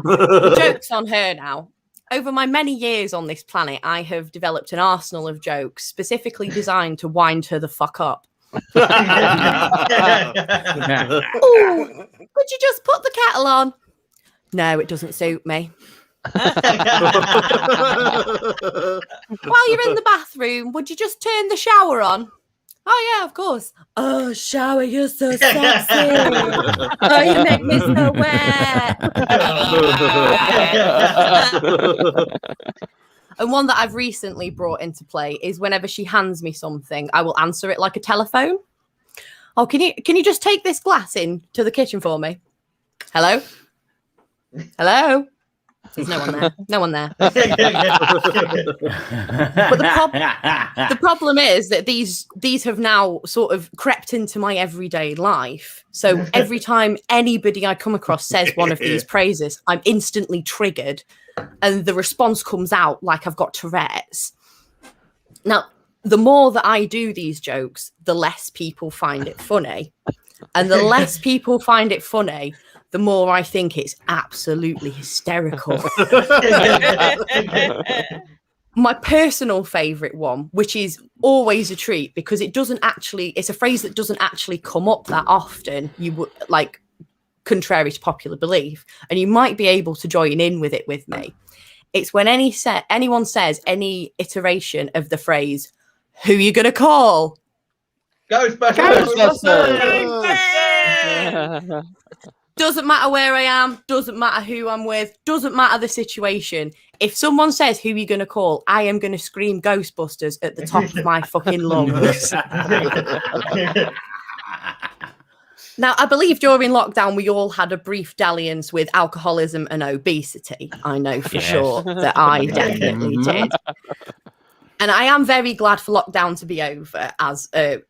the joke's on her now. Over my many years on this planet, I have developed an arsenal of jokes specifically designed to wind her the fuck up. Ooh, could you just put the kettle on? No, it doesn't suit me. While you're in the bathroom, would you just turn the shower on? Oh, yeah, of course. Oh, shower, you're so sexy. Oh, you make me so wet. And one that I've recently brought into play is whenever she hands me something, I will answer it like a telephone. Oh, can you just take this glass in to the kitchen for me? Hello? Hello? There's no one there. No one there. But the problem is that these have now sort of crept into my everyday life. So every time anybody I come across says one of these phrases, I'm instantly triggered, and the response comes out like I've got Tourette's. Now, the more that I do these jokes, the less people find it funny. And the less people find it funny, the more I think it's absolutely hysterical. My personal favourite one, which is always a treat because it's a phrase that doesn't actually come up that often, you would like, contrary to popular belief, and you might be able to join in with it with me. It's when anyone says any iteration of the phrase, "Who you gonna call?" Ghostbusters! Doesn't matter where I am, doesn't matter who I'm with, doesn't matter the situation. If someone says, "Who you gonna call?" I am gonna scream Ghostbusters at the top of my fucking lungs. Now, I believe during lockdown, we all had a brief dalliance with alcoholism and obesity. I know for sure that I definitely did. And I am very glad for lockdown to be over as a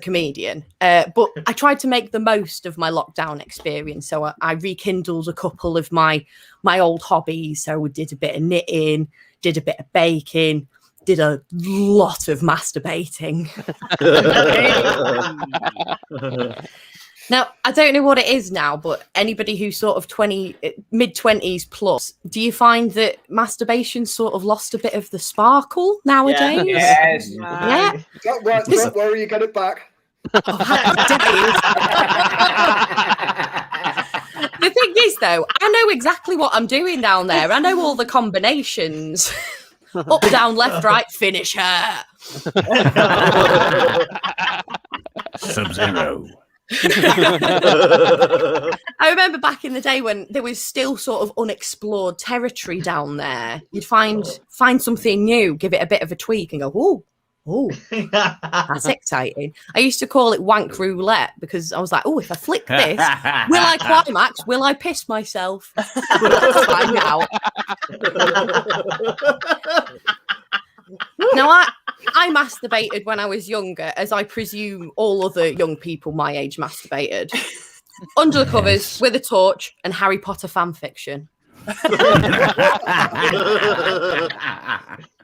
comedian. But I tried to make the most of my lockdown experience. So I rekindled a couple of my old hobbies. So we did a bit of knitting, did a bit of baking, did a lot of masturbating. Now, I don't know what it is now, but anybody who's sort of mid-20s plus, do you find that masturbation sort of lost a bit of the sparkle nowadays? Yes. Yeah. Don't worry, you get it back. Oh, happy days. The thing is, though, I know exactly what I'm doing down there. I know all the combinations. Up, down, left, right, finish her. Sub-Zero. I remember back in the day when there was still sort of unexplored territory down there. You'd find something new, give it a bit of a tweak and go, oh, that's exciting. I used to call it wank roulette because I was like, oh, if I flick this, will I climax? Will I piss myself? Let's find out. Now, I masturbated when I was younger, as I presume all other young people my age masturbated. Under the covers, with a torch, and Harry Potter fan fiction.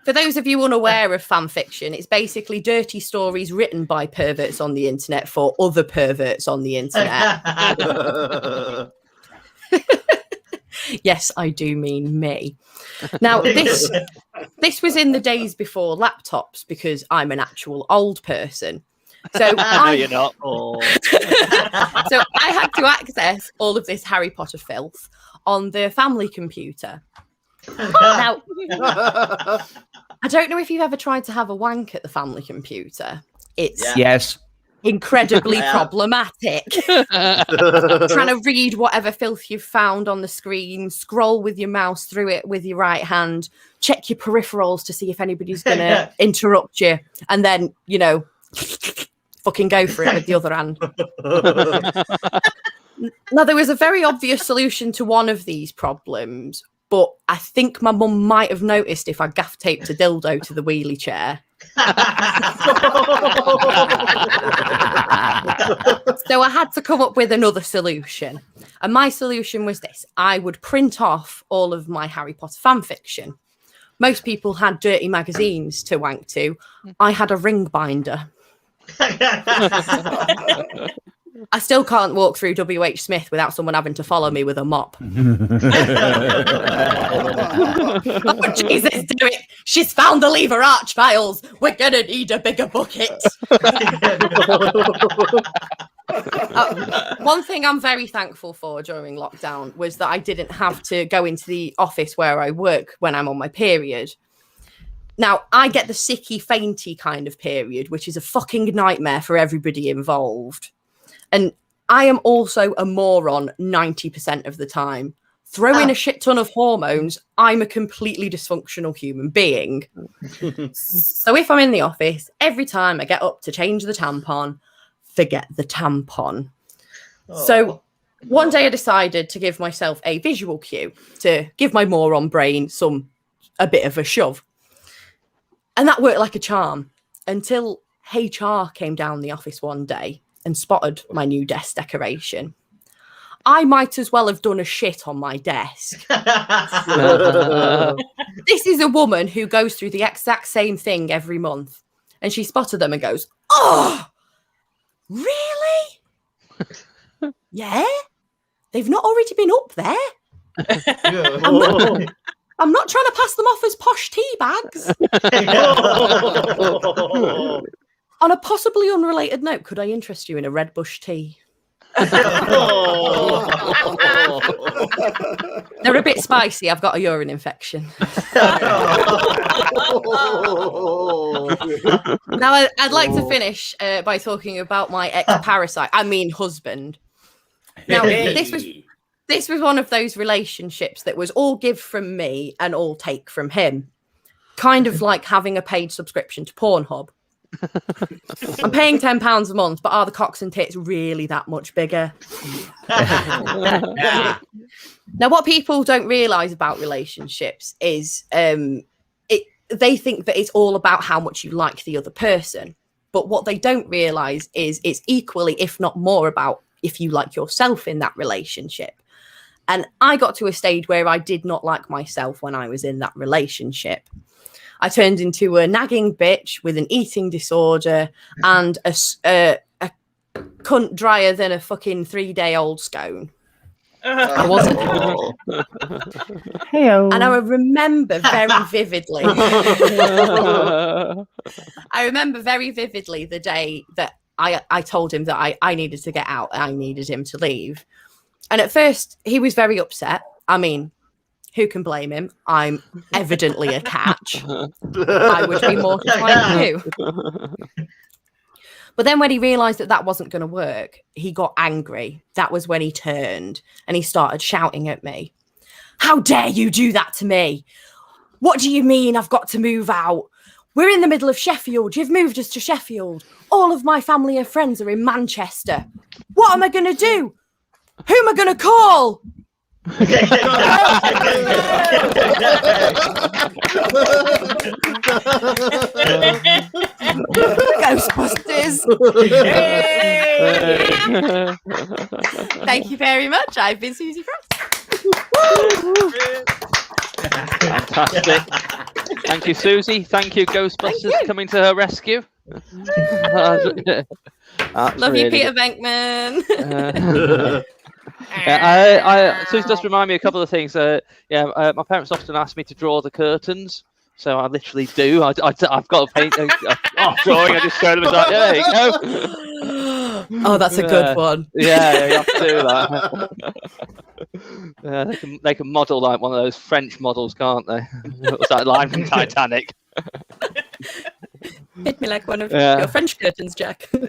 For those of you unaware of fan fiction, it's basically dirty stories written by perverts on the internet for other perverts on the internet. Yes, I do mean me. Now, this was in the days before laptops because I'm an actual old person. So you're not. Oh. So I had to access all of this Harry Potter filth on the family computer. Now, I don't know if you've ever tried to have a wank at the family computer. It's Yes. incredibly problematic. Trying to read whatever filth you've found on the screen, scroll with your mouse through it with your right hand, check your peripherals to see if anybody's going to interrupt you, and then, fucking go for it with the other hand. Now, there was a very obvious solution to one of these problems, but I think my mum might have noticed if I gaff taped a dildo to the wheelie chair. So I had to come up with another solution. And my solution was this. I would print off all of my Harry Potter fan fiction. Most people had dirty magazines to wank to. I had a ring binder. I still can't walk through WH Smith without someone having to follow me with a mop. Oh, Jesus, do it. She's found the Lever Arch files. We're going to need a bigger bucket. One thing I'm very thankful for during lockdown was that I didn't have to go into the office where I work when I'm on my period. Now, I get the sicky, fainty kind of period, which is a fucking nightmare for everybody involved. And I am also a moron 90% of the time. Throw in a shit ton of hormones, I'm a completely dysfunctional human being. So if I'm in the office, every time I get up to change the tampon, forget the tampon. So one day I decided to give myself a visual cue to give my moron brain a bit of a shove. And that worked like a charm until HR came down the office one day and spotted my new desk decoration. I might as well have done a shit on my desk. This is a woman who goes through the exact same thing every month. And she spotted them and goes, "Oh, really? Yeah? they've not already been up there. I'm not trying to pass them off as posh tea bags. On a possibly unrelated note, could I interest you in a red bush tea? They're a bit spicy. I've got a urine infection. Now, I'd like to finish by talking about my ex-parasite. I mean, husband. Now, this was one of those relationships that was all give from me and all take from him. Kind of like having a paid subscription to Pornhub. I'm paying £10 a month, but are the cocks and tits really that much bigger? Now, what people don't realise about relationships is they think that it's all about how much you like the other person. But what they don't realise is it's equally, if not more, about if you like yourself in that relationship. And I got to a stage where I did not like myself when I was in that relationship. I turned into a nagging bitch with an eating disorder and a cunt drier than a fucking 3-day-old scone. I wasn't. And I remember very vividly. I remember very vividly the day that I told him that I needed to get out. I needed him to leave. And at first, he was very upset. I mean, who can blame him? I'm evidently a catch. I would be mortified too. But then when he realised that that wasn't going to work, he got angry. That was when he turned and he started shouting at me. How dare you do that to me? What do you mean I've got to move out? We're in the middle of Sheffield. You've moved us to Sheffield. All of my family and friends are in Manchester. What am I going to do? Who am I going to call? Ghostbusters. Thank you very much. I've been Suzy Frost. Fantastic. Thank you, Suzy. Thank you, Ghostbusters, coming to her rescue. Love you, Peter Venkman. Suzy does remind me a couple of things. My parents often ask me to draw the curtains, so I literally do. I've got a paint drawing. I just show them. It's like, there you go. Oh, that's a good one. Yeah, you have to do that. They can model like one of those French models, can't they? It was that line from Titanic. Hit me like one of your French curtains, Jack. So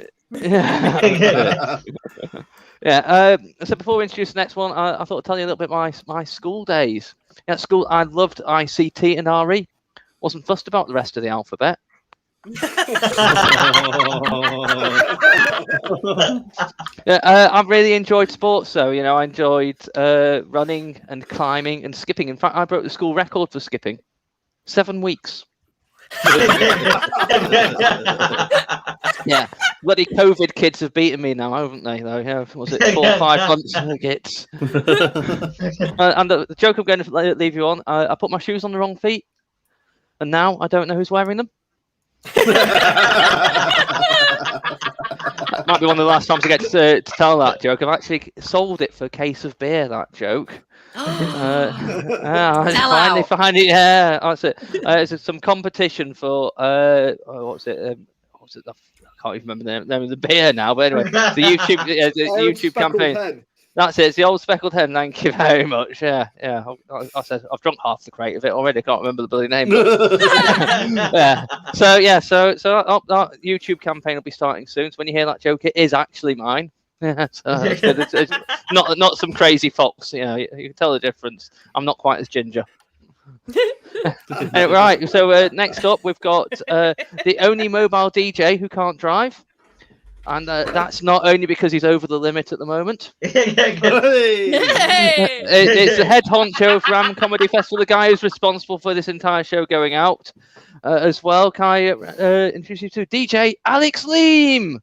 before we introduce the next one, I thought I'd tell you a little bit my school days. At school, I loved ICT and RE. Wasn't fussed about the rest of the alphabet. I really enjoyed sports, though. I enjoyed running and climbing and skipping. In fact, I broke the school record for skipping. 7 weeks. Yeah, bloody COVID kids have beaten me now, haven't they? Though, was it 4 or 5 months? Kids. And the joke I'm going to leave you on: I put my shoes on the wrong feet, and now I don't know who's wearing them. Might be one of the last times I get to tell that joke. I've actually sold it for a case of beer. That joke. Finally find it. Yeah, that's it. It's some competition for what's it? I can't even remember the name of the beer now. But anyway, the YouTube campaign. Hen. That's it. It's the old speckled hen. Thank you very much. Yeah. I said I've drunk half the crate of it already. I can't remember the bloody name. Yeah. So that YouTube campaign will be starting soon. So when you hear that joke, it is actually mine. Yeah, so it's not some crazy fox. You can tell the difference. I'm not quite as ginger. Right. So next up, we've got the only mobile DJ who can't drive, and that's not only because he's over the limit at the moment. It's the head honcho of Ram Comedy Festival, the guy who's responsible for this entire show going out as well. Can I introduce you to DJ Alex Leam?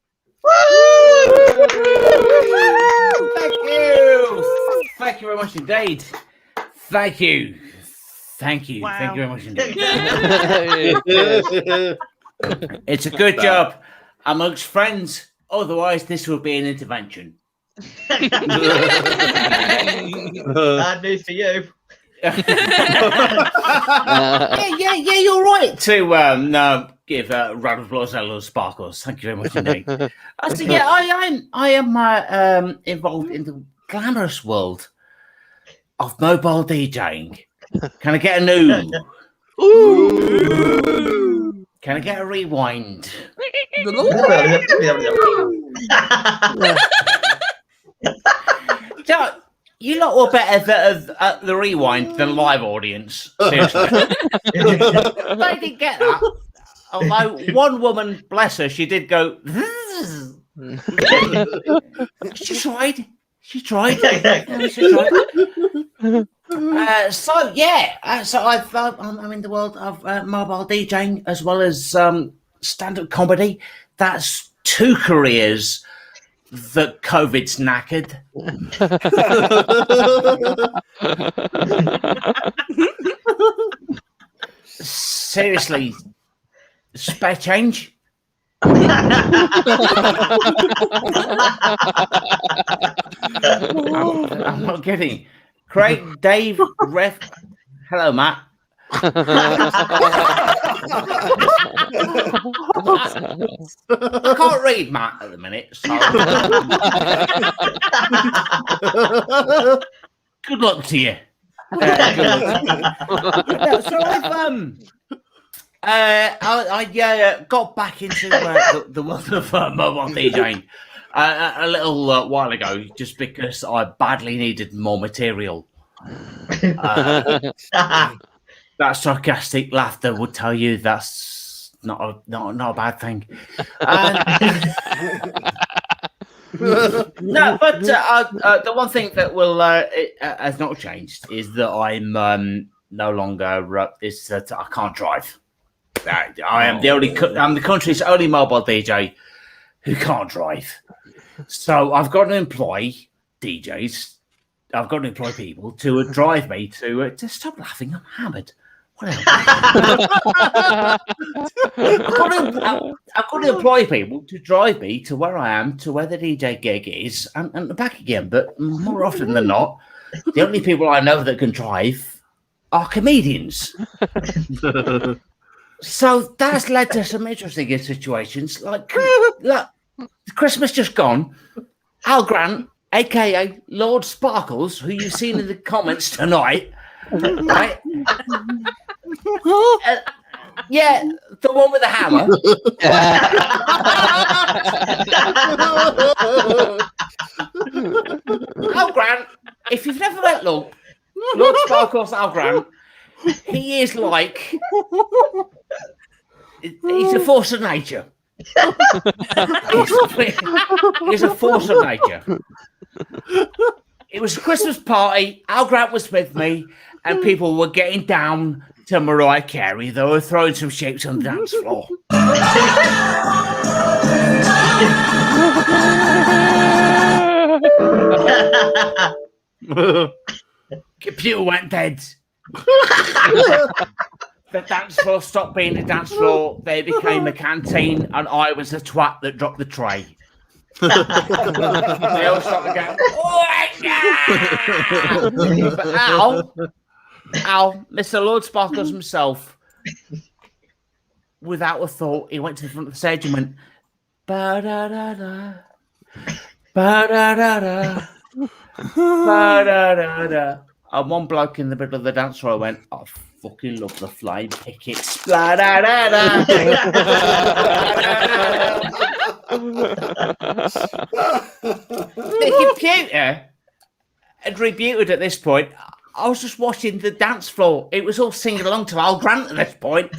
Thank you very much indeed. Thank you. Wow. Thank you very much indeed. It's a good job amongst friends. Otherwise, this would be an intervention. Bad news for you. Yeah, you're right to give a round of applause to Little Sparkles. Thank you very much indeed. So yeah, I am involved in the glamorous world of mobile DJing. Can I get a no? Ooh. Can I get a rewind? So, you lot were better at the rewind than live audience. Seriously. I didn't get that. Although one woman, bless her, she did go. She tried. She tried. So yeah, so I'm in the world of mobile DJing as well as stand-up comedy. That's 2 careers that COVID's knackered. Seriously, spare change. I'm not kidding. Craig, Dave, Ref. Hello, Matt. I can't read Matt at the minute. So. Good luck to you. So I got back into the world of mobile DJing a little while ago, just because I badly needed more material. That sarcastic laughter would tell you that's not a bad thing. No, but the one thing that has not changed is that I'm no longer is that I can't drive. I am I'm the country's only mobile DJ who can't drive. So I've got to employ DJs. I've got to employ people to drive me to stop laughing. I'm hammered. I've got to employ people to drive me to where I am, to where the DJ gig is, and back again. But more often than not, the only people I know that can drive are comedians. So that's led to some interesting situations. Like Christmas just gone, Al Grant, aka Lord Sparkles, who you've seen in the comments tonight, right? Yeah, the one with the hammer. Al Grant, if you've never met Lord Sparkles, Al Grant, he is like, he's a force of nature. He's a force of nature. It was a Christmas party. Al Grant was with me, and people were getting down to Mariah Carey. They were throwing some shapes on the dance floor. Computer went dead. The dance floor stopped being a dance floor. They became a canteen, and I was the twat that dropped the tray. They all started going, oh my God! But Al, Mr. Lord Sparkles himself, without a thought, he went to the front of the stage and went, ba-da-da-da, ba-da-da-da, ba-da-da-da. And one bloke in the middle of the dance floor went, I fucking love the flying pickets. Blah-da-da-da. The computer had rebooted at this point. I was just watching the dance floor. It was all singing along to Al Grant at this point.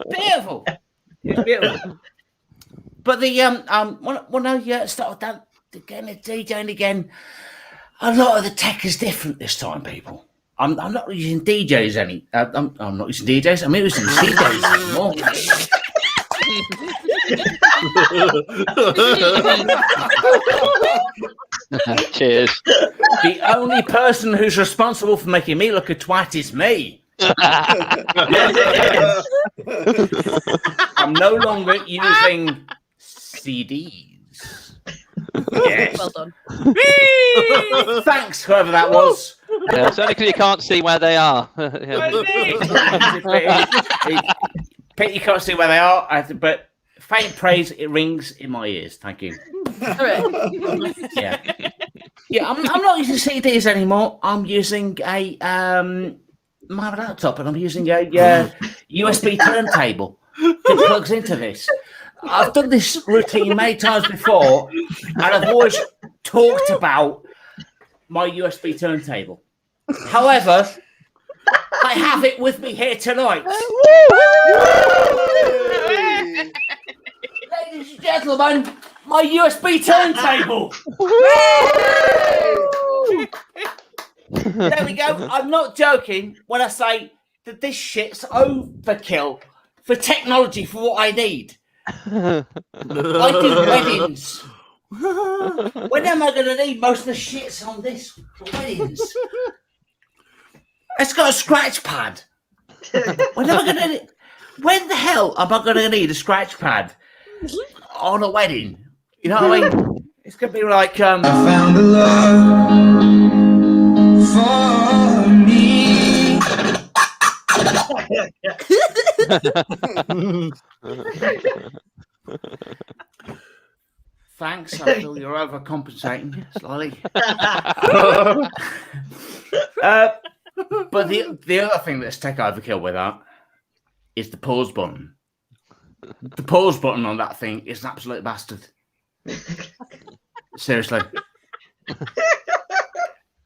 Beautiful. It's beautiful. But the when I started DJing again, a lot of the tech is different this time, people. I'm not using DJs any. I'm not using DJs. I'm using CDs more. Cheers. The only person who's responsible for making me look a twat is me. I'm no longer using CDs. Yes. Well done. Thanks, whoever that was. Yeah, it's only because you can't see where they are. Yeah. Pete, you can't see where they are, but faint praise, it rings in my ears. Thank you. Yeah. Yeah, I'm not using CDs anymore. I'm using a my laptop, and I'm using a USB turntable that plugs into this. I've done this routine many times before, and I've always talked about my USB turntable. However, I have it with me here tonight. Ladies and gentlemen, my USB turntable. There we go. I'm not joking when I say that this shit's overkill for technology for what I need. I do weddings. When am I going to need most of the shits on this for weddings? It's got a scratch pad. When the hell am I going to need a scratch pad on a wedding? You know what I mean? It's going to be like I found a love for me. Thanks, I feel you're overcompensating slightly. But the other thing that's tech overkill with that is the pause button. The pause button on that thing is an absolute bastard. Seriously.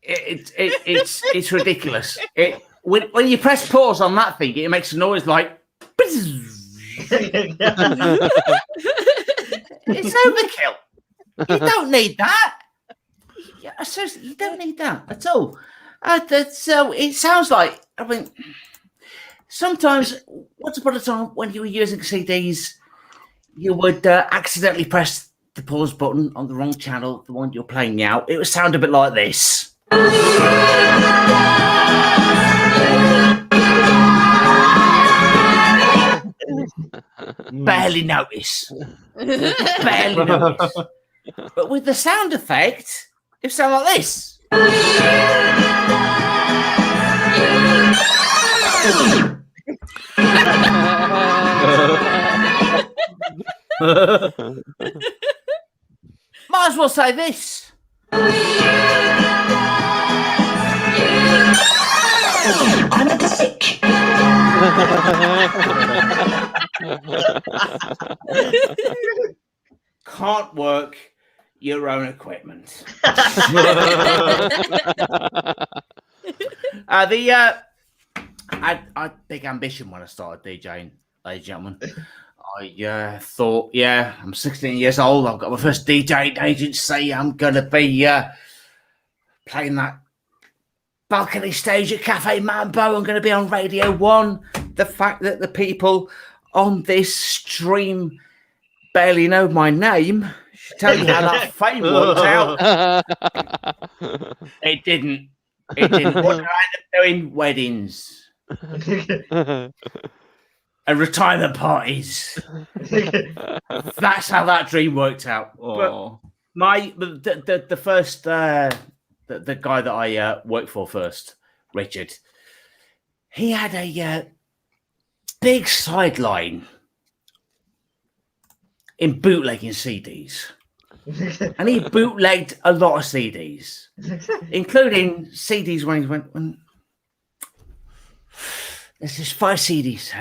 It's ridiculous. When you press pause on that thing, it makes a noise like it's overkill. You don't need that. Seriously, you don't need that at all. So it sounds like, I mean, sometimes, once upon a time, when you were using CDs, you would accidentally press the pause button on the wrong channel, the one you're playing out. It would sound a bit like this. Barely notice. Barely notice. But with the sound effect, it sounds like this. Might as well say this. I'm sick. Can't work your own equipment. I had big ambition when I started DJing, ladies and gentlemen. I thought, I'm 16 years old. I've got my first DJ agency. I'm going to be playing that balcony stage at Cafe Mambo. I'm going to be on Radio 1. The fact that the people on this stream barely know my name should tell you how that fame worked out. It didn't. What did I end up doing? Weddings. And retirement parties. That's how that dream worked out. Oh. But the first the guy that I worked for first, Richard, he had a big sideline in bootlegging CDs. And he bootlegged a lot of CDs, including CDs when he went, there's this 5 CDs.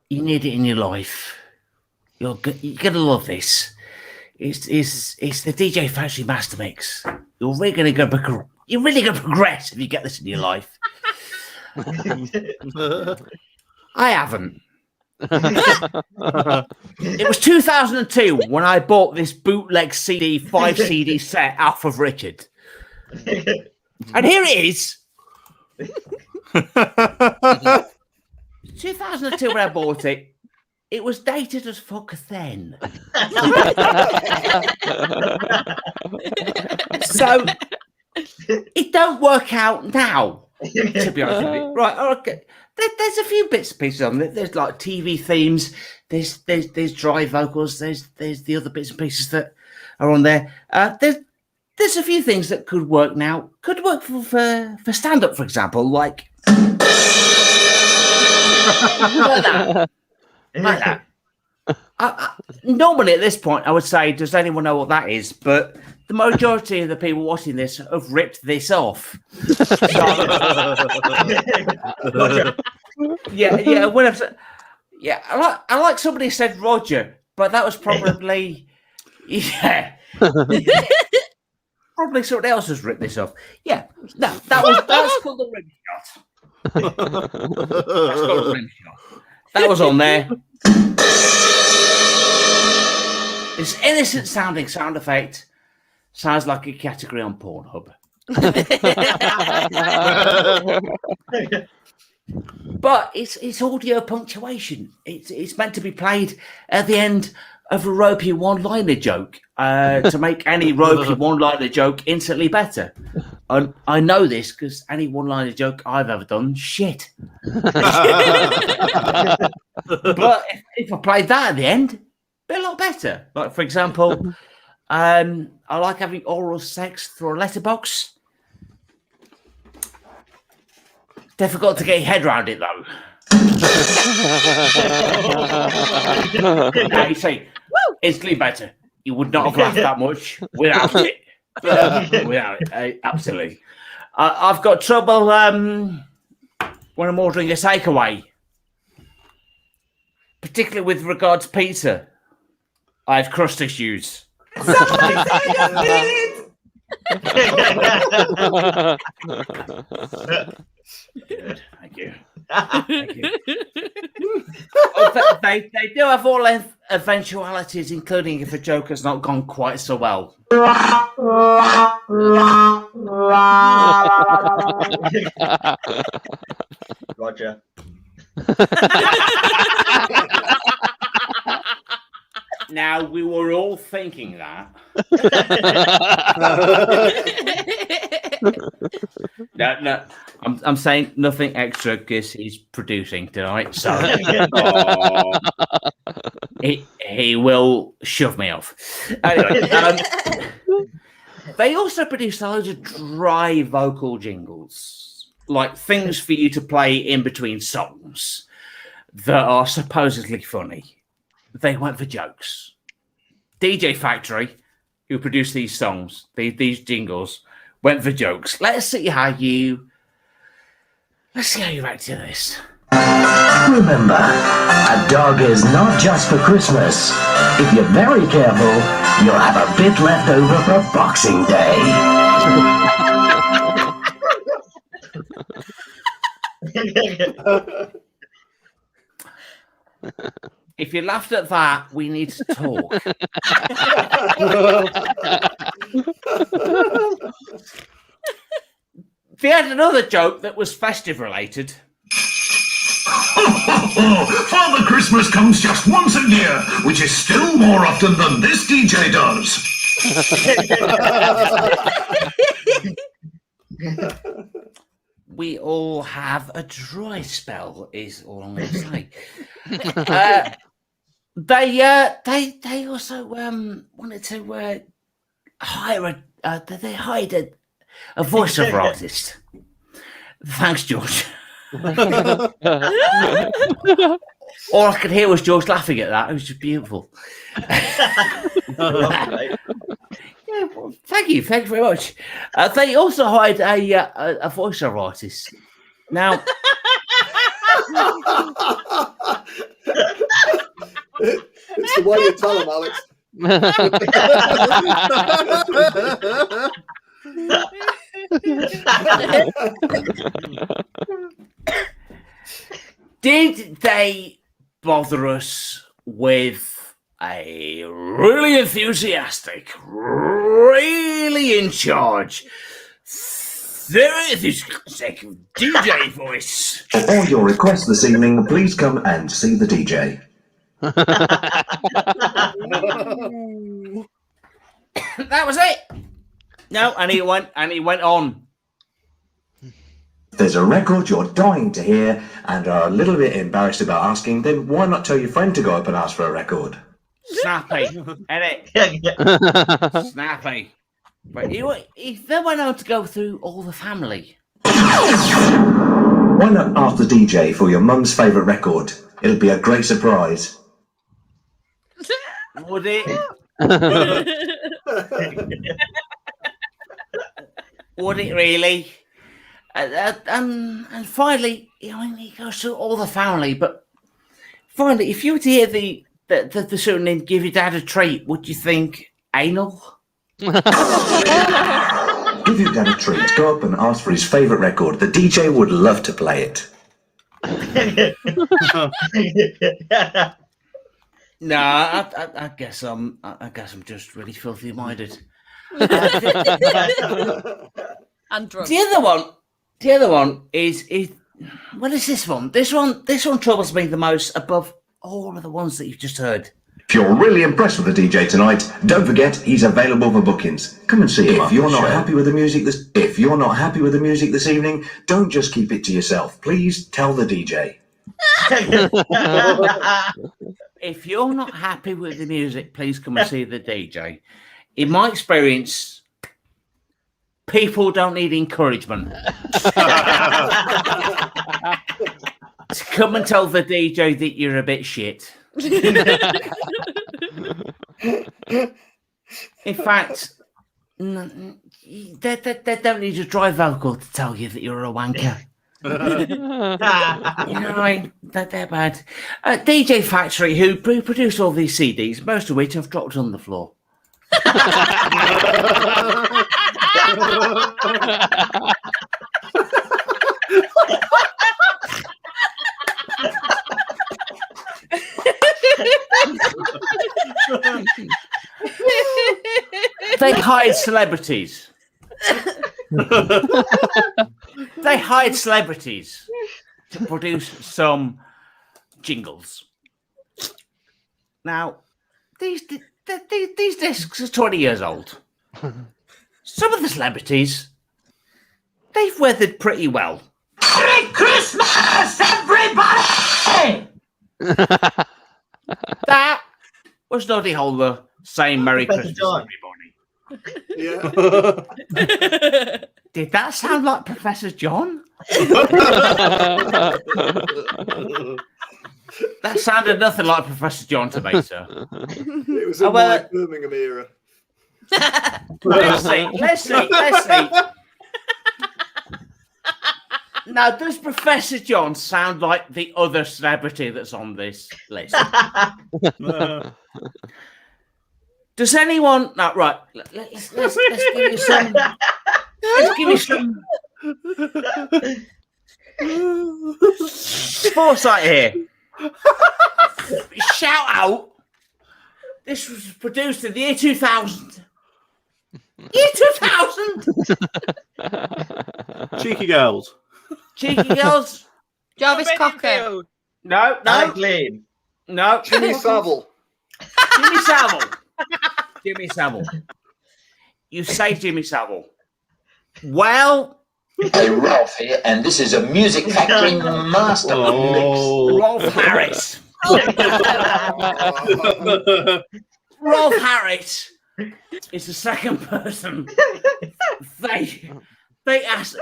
You need it in your life. You're gonna love this. It's the DJ Factory Master Mix. You're really gonna progress if you get this in your life. I haven't. It was 2002 when I bought this bootleg 5 CD set off of Richard. And here it is. 2002 when I bought it, it was dated as fuck then. So it don't work out now, to be honest with you. Right, okay. There's a few bits and pieces on it. There's like TV themes, there's dry vocals, there's the other bits and pieces that are on there. There's a few things that could work now. Could work for stand-up, for example, like that. Like that. Normally at this point, I would say, does anyone know what that is? But the majority of the people watching this have ripped this off. Yeah. I like somebody said Roger, but that was probably probably somebody else has ripped this off. Yeah, no, that's called the rim shot. That's called a rim shot. That was on there. This innocent sounding sound effect sounds like a category on Pornhub. But it's audio punctuation. It's meant to be played at the end of a ropey one-liner joke to make any ropey one-liner joke instantly better. And I know this because any one-liner joke I've ever done, shit. But if I played that at the end, it'd be a lot better. Like, for example, I like having oral sex through a letterbox. Difficult to get your head around it, though. Now, you see, instantly better. You would not have laughed that much without it. Without it, absolutely. I've got trouble when I'm ordering a takeaway, particularly with regards to pizza. I have crust issues. Good. Thank you. Thank you. They do have all eventualities, including if a joke has not gone quite so well. Roger. Now, we were all thinking that. No, I'm saying nothing extra because he's producing tonight, so he will shove me off. Anyway, they also produce loads of dry vocal jingles, like things for you to play in between songs that are supposedly funny. They went for jokes. DJ Factory, who produced these songs, these jingles, went for jokes. Let's see how you react to this. Remember, a dog is not just for Christmas. If you're very careful, you'll have a bit left over for Boxing Day. If you laughed at that, we need to talk. They had another joke that was festive related. Father Christmas comes just once a year, which is still more often than this DJ does. We all have a dry spell, is all I'm going to say. They also wanted to hire they hired a voiceover artist. Thanks, George. All I could hear was George laughing at that. It was just beautiful. Yeah, well, thank you very much. They also hired a voiceover artist. Now, it's the way you tell them, Alex. did they bother us with a really enthusiastic, really in charge, very enthusiastic DJ voice? For all your requests this evening, please come and see the DJ. That was it. No, and he went on. If there's a record you're dying to hear and are a little bit embarrassed about asking, then why not tell your friend to go up and ask for a record? Snappy, edit. Snappy. But if they went on to go through all the family. Why not ask the DJ for your mum's favourite record? It'll be a great surprise. Would it? Would it really? And finally, he goes through all the family. But finally, if you were to hear the pseudonym "Give Your Dad a Treat," would you think anal? Give your dad a treat. Go up and ask for his favourite record. The DJ would love to play it. No, I guess I'm just really filthy minded. And drunk. The other one is what is this one? This one troubles me the most above all of the ones that you've just heard. If you're really impressed with the DJ tonight, don't forget he's available for bookings. Come and see him. If you're not happy with the music this evening, don't just keep it to yourself. Please tell the DJ. If you're not happy with the music, please come and see the DJ. In my experience, people don't need encouragement. To come and tell the DJ that you're a bit shit. In fact, they don't need a dry vocal to tell you that you're a wanker. You know what I mean? They're bad. DJ Factory, who produce all these CDs, most of which have dropped on the floor. They hide celebrities. They hide celebrities to produce some jingles. Now, these discs are 20 years old. Some of the celebrities, they've weathered pretty well. Merry Christmas, everybody! That was Noddy Holder saying Merry Christmas, everybody. Yeah. Did that sound like Professor John? That sounded nothing like Professor John to me, sir. It was in my Birmingham era. Let's see. Now, does Professor John sound like the other celebrity that's on this list? Does anyone? No, right. Let's give you some. Let's give you some foresight here. Shout out! This was produced in the year 2000. Year 2000. Cheeky girls. Jarvis Cocker. No. Leam. No. Jimmy Savile. Jimmy Savile. You say Jimmy Savile. Well. Hey, Ralph here, and this is a Music Factory master mix. Rolf Harris. Rolf Harris is the second person. They asked.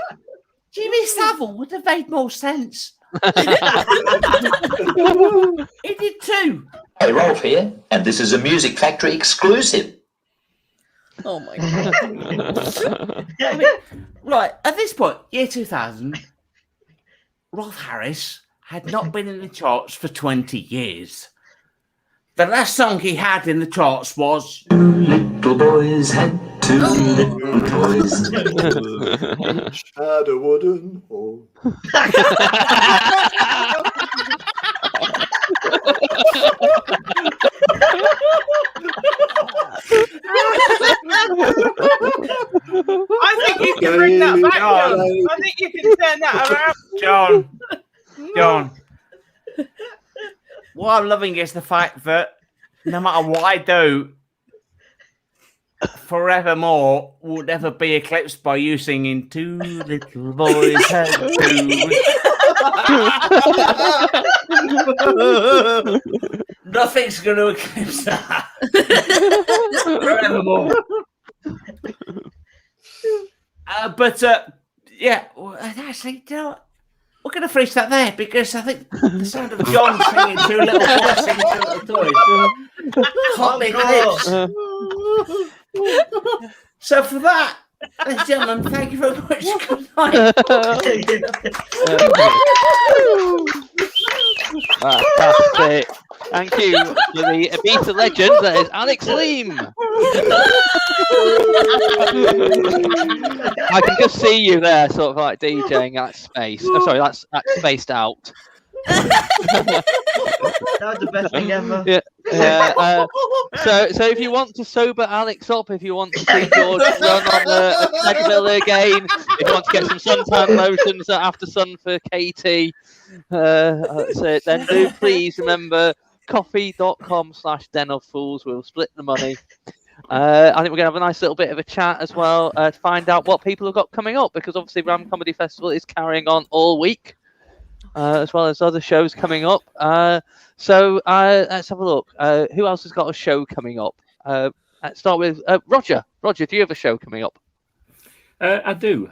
Jimmy Savile would have made more sense. He did too. Hey, Ralph here, and this is a Music Factory exclusive. Oh my god. I mean, right, at this point, year 2000, Rolf Harris had not been in the charts for 20 years. The last song he had in the charts was Little boys had two little toys. Each had a wooden hole. I think you can bring that back, John. I think you can turn that around. John. What I'm loving is the fact that no matter what I do, Forevermore will never be eclipsed by you singing Two Little Boys Had Two. Nothing's going to eclipse that. Forevermore. Yeah, well, actually, you know what? We're going to finish that there because I think the sound of John singing two little boys singing two little toys can't be eclipsed. So for that, ladies and gentlemen, thank you very much. Good night. Fantastic. Thank you to the Ibiza legend that is Alex Leam. I can just see you there, sort of like DJing at space. Oh, sorry, that's spaced out. That was the best thing ever. Yeah. So if you want to sober Alex up, if you want to see George run on the treadmill again, if you want to get some suntan lotions after sun for Katie, that's it. Then do please remember coffee.com/denofools. We'll split the money. I think we're going to have a nice little bit of a chat as well to find out what people have got coming up, because obviously Ram Comedy Festival is carrying on all week. As well as other shows coming up. So let's have a look. Who else has got a show coming up? Let's start with Roger. Roger, do you have a show coming up? I do.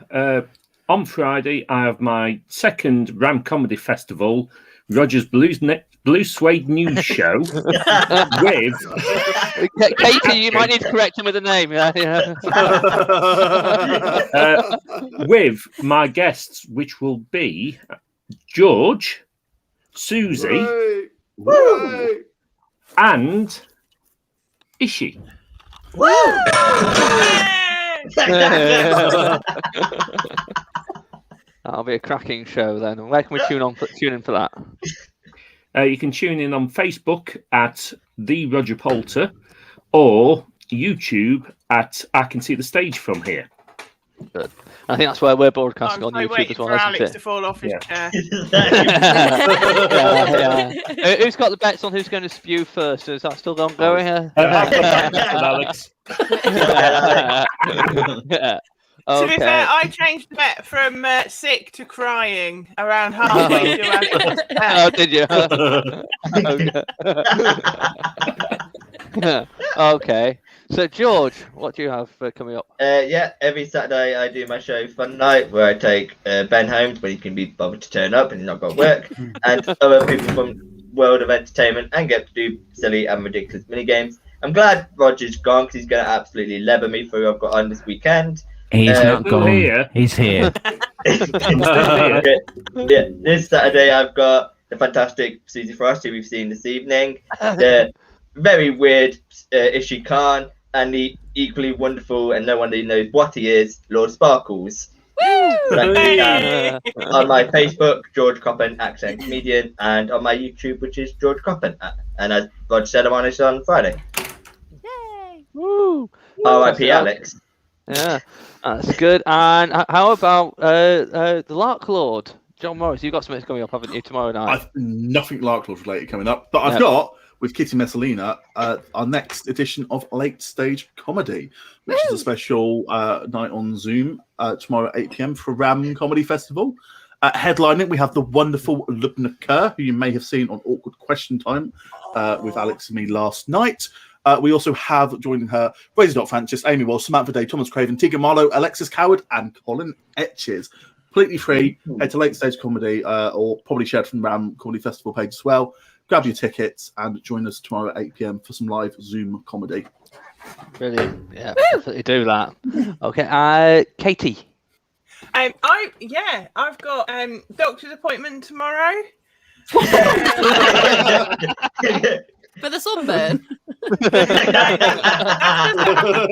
On Friday, I have my second Ram Comedy Festival, Roger's Blue Suede News Show with... Katie, you might need to correct him with a name. With my guests, which will be... George, Suzy, and Ishi. That'll be a cracking show then. And where can we tune in for that? You can tune in on Facebook at The Roger Poulter or YouTube at I Can See the Stage From Here. Good. I think that's where we're broadcasting on YouTube as well. For isn't Alex it? to fall off his chair. Who's got the bets on who's going to spew first? Is that still ongoing? Alex. To be fair, I changed the bet from sick to crying around halfway through Alex. Oh, did you? Okay. So, George, what do you have coming up? Yeah, every Saturday I do my show Fun Night, where I take Ben home when he can be bothered to turn up and he's not got work, and other people from world of entertainment, and get to do silly and ridiculous mini games. I'm glad Roger's gone because he's going to absolutely lever me for who I've got on this weekend. He's not gone. Here. He's here. Yeah, this Saturday I've got the fantastic Suzy Frost, who we've seen this evening, the very weird Ishi Khan, and the equally wonderful, and no one really knows what he is, Lord Sparkles. On my Facebook, George Coppen, accent comedian, and on my YouTube, which is George Coppen. And as Roger said, I'm on it on Friday. Yay! Woo! R.I.P. Alex. Yeah, that's good. And how about the Lark Lord, John Morris? You've got something coming up, haven't you, tomorrow night? I've nothing Lark Lord related coming up, but I've got, with Kitty Messalina, our next edition of Late Stage Comedy, which is a special night on Zoom tomorrow at 8 p.m. for Ram Comedy Festival. Headlining, we have the wonderful Lubna Kerr, who you may have seen on Awkward Question Time with Alex and me last night. We also have joining her Rosie Dot Francis, Amy Walsh, Samantha Day, Thomas Craven, Tegan Marlowe, Alexis Coward, and Colin Etches. Completely free. Head to Late Stage Comedy, or probably shared from the Ram Comedy Festival page as well. Grab your tickets and join us tomorrow at 8 p.m. for some live Zoom comedy. Brilliant. Yeah, definitely do that. Okay, Katie. I've got doctor's appointment tomorrow. For the sunburn.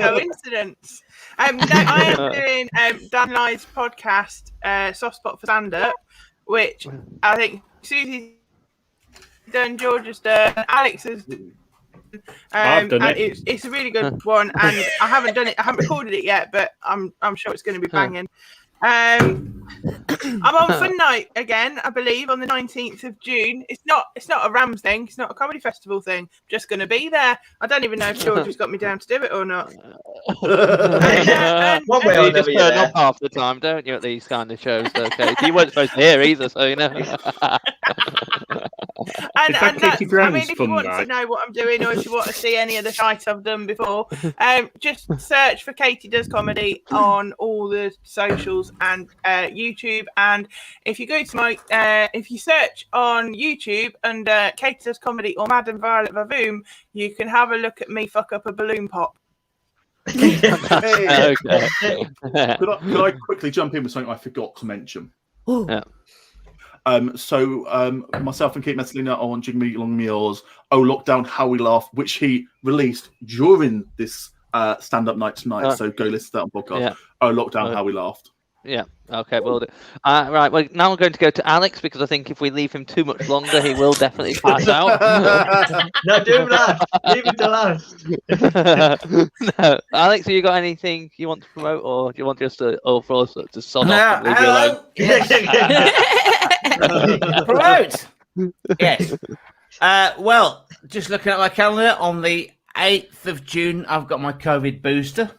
Coincidence. I am doing Dan Lie's podcast, Soft Spot for Stand Up, which I think Suzy's done, George has done, Alex has done. I've done it. It's a really good one, and I haven't done it. I haven't recorded it yet, but I'm sure it's going to be banging. I'm on Fun Night again, I believe, on the 19th of June. It's not a Rams thing. It's not a comedy festival thing. I'm just going to be there. I don't even know if George has got me down to do it or not. One way you just turn up half the time, don't you, at these kind of shows? Okay, you weren't supposed to hear either, so you know. And that's, I mean, if you want to know what I'm doing, or if you want to see any of the shite I've done before, just search for Katie Does Comedy on all the socials and YouTube. And if you go to my, if you search on YouTube under Katie Does Comedy or Madam Violet Vavoom, you can have a look at me fuck up a balloon pop. Okay. Could I quickly jump in with something I forgot to mention? Yeah. So myself and Kate Messalina are on Jig Me Long Me Yours, Oh Lockdown, How We Laugh, which he released during this stand-up night tonight. So go listen to that on podcast. Yeah. Oh Lockdown, How We Laughed. Yeah. Okay. Well, right. Well, now we're going to go to Alex because I think if we leave him too much longer, he will definitely pass out. No, do last. Leave it to last. No, Alex, have you got anything you want to promote, or do you want just to overall to sod off and leave you alone? Promote. Yes. Well, just looking at my calendar, on the 8th of June, I've got my COVID booster.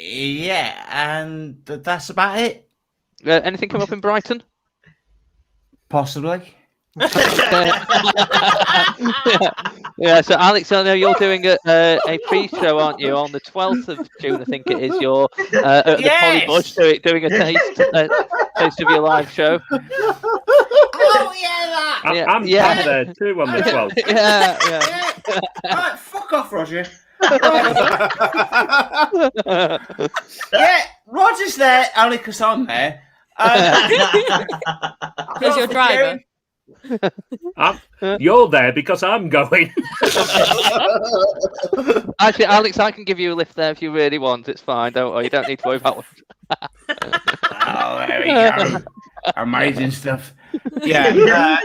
Yeah, and that's about it. Anything come up in Brighton? Possibly. Yeah. So Alex, I know you're doing a pre-show, aren't you? On the 12th of June, I think it is. You're at the Polly Bush doing a taste of your live show. Oh yeah, that. I'm there too on the 12th. Yeah. Right, fuck off, Roger. Yeah, Roger's there only because I'm there. Who's your driver? You're there because I'm going. Actually, Alex, I can give you a lift there if you really want. It's fine. Don't worry. You don't need to worry about it. Oh, there we go. Amazing stuff. Yeah.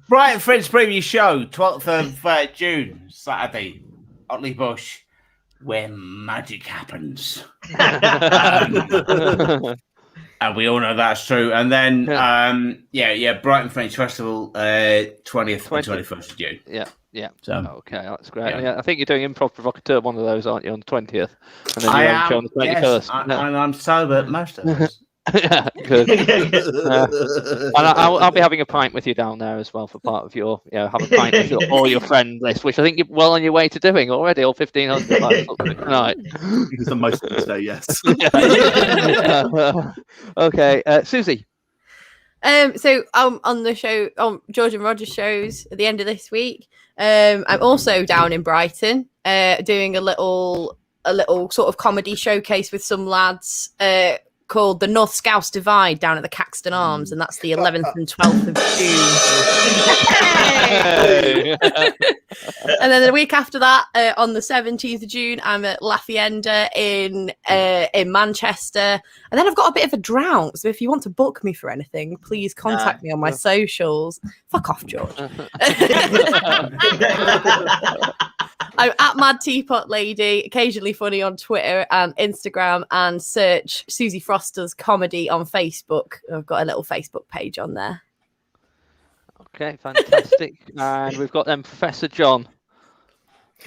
Brighton Friends preview show, 12th of June, Saturday, Otley Bush, where magic happens. And we all know that's true. And then, Brighton Fringe Festival, 20th and 21st of June. Yeah. So, okay, that's great. Yeah, I think you're doing Improv Provocateur, one of those, aren't you, on the 20th? And then I you're am, on the 21st. yes, and I'm sober most of those. Yeah, good. And I'll be having a pint with you down there as well for part of your, have a pint with all your friend list, which I think you're well on your way to doing already, all 1,500 tonight. Because the most of them today, yes. Okay, Suzy. So on the show, on George and Roger shows at the end of this week. I'm also down in Brighton, doing a little sort of comedy showcase with some lads. Called the North Scouse Divide down at the Caxton Arms, and that's the 11th and 12th of June. And then the week after that, on the 17th of June, I'm at La Fienda in Manchester. And then I've got a bit of a drought, so if you want to book me for anything, please contact me on my socials. Fuck off, George. I'm at Mad Teapot Lady, occasionally funny on Twitter and Instagram, and search Suzy Foster's Comedy on Facebook. I've got a little Facebook page on there. Okay, fantastic. And we've got Professor John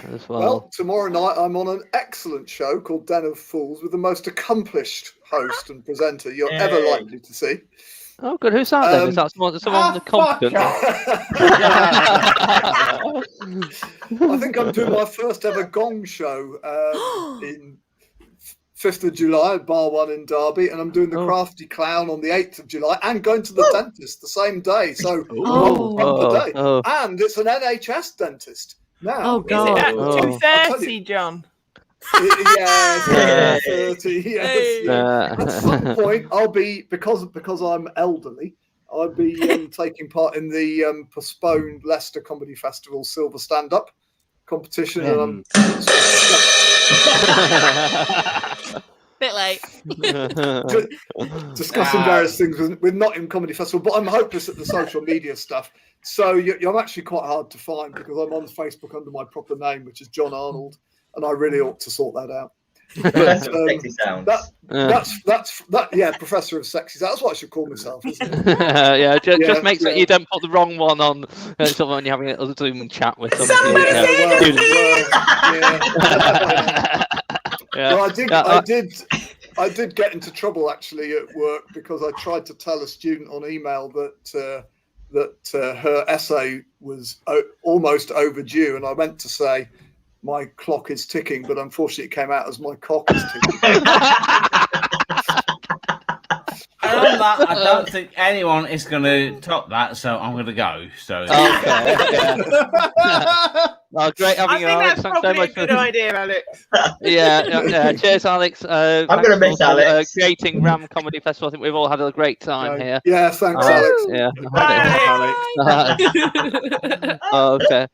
as well. Well, tomorrow night I'm on an excellent show called Den of Fools with the most accomplished host and presenter you're ever likely to see. Oh, good. Who's that then? Is that someone competent? I think I'm doing my first ever gong show in 5th of July at Bar 1 in Derby, and I'm doing the Crafty Clown on the 8th of July and going to the dentist the same day. So, day. And it's an NHS dentist. Now, oh, God. Is it at 2:30, John? Yes, 30. Yes. At some point, I'll be because I'm elderly. I'll be taking part in the postponed Leicester Comedy Festival Silver Stand Up competition, and I'm bit late. discussing various things with Nottingham Comedy Festival, but I'm hopeless at the social media stuff. So I'm actually quite hard to find because I'm on Facebook under my proper name, which is John Arnold. and I really ought to sort that out. Professor of Sexy Sounds. Yeah, Professor of Sexy. That's what I should call myself, isn't it? Yeah, just make sure you don't put the wrong one on someone when you're having a Zoom chat with someone. Well, I did get into trouble actually at work because I tried to tell a student on email that her essay was almost overdue, and I meant to say my clock is ticking, but unfortunately it came out as my cock is ticking. And on that, I don't think anyone is going to top that, so I'm going to go. So. Okay. Well, great having you, Alex. That's probably a good idea, Alex. Yeah. Cheers, Alex. I'm going to miss Alex. Creating Ram Comedy Festival. I think we've all had a great time here. Yeah, thanks, Alex. Yeah. Bye. Okay.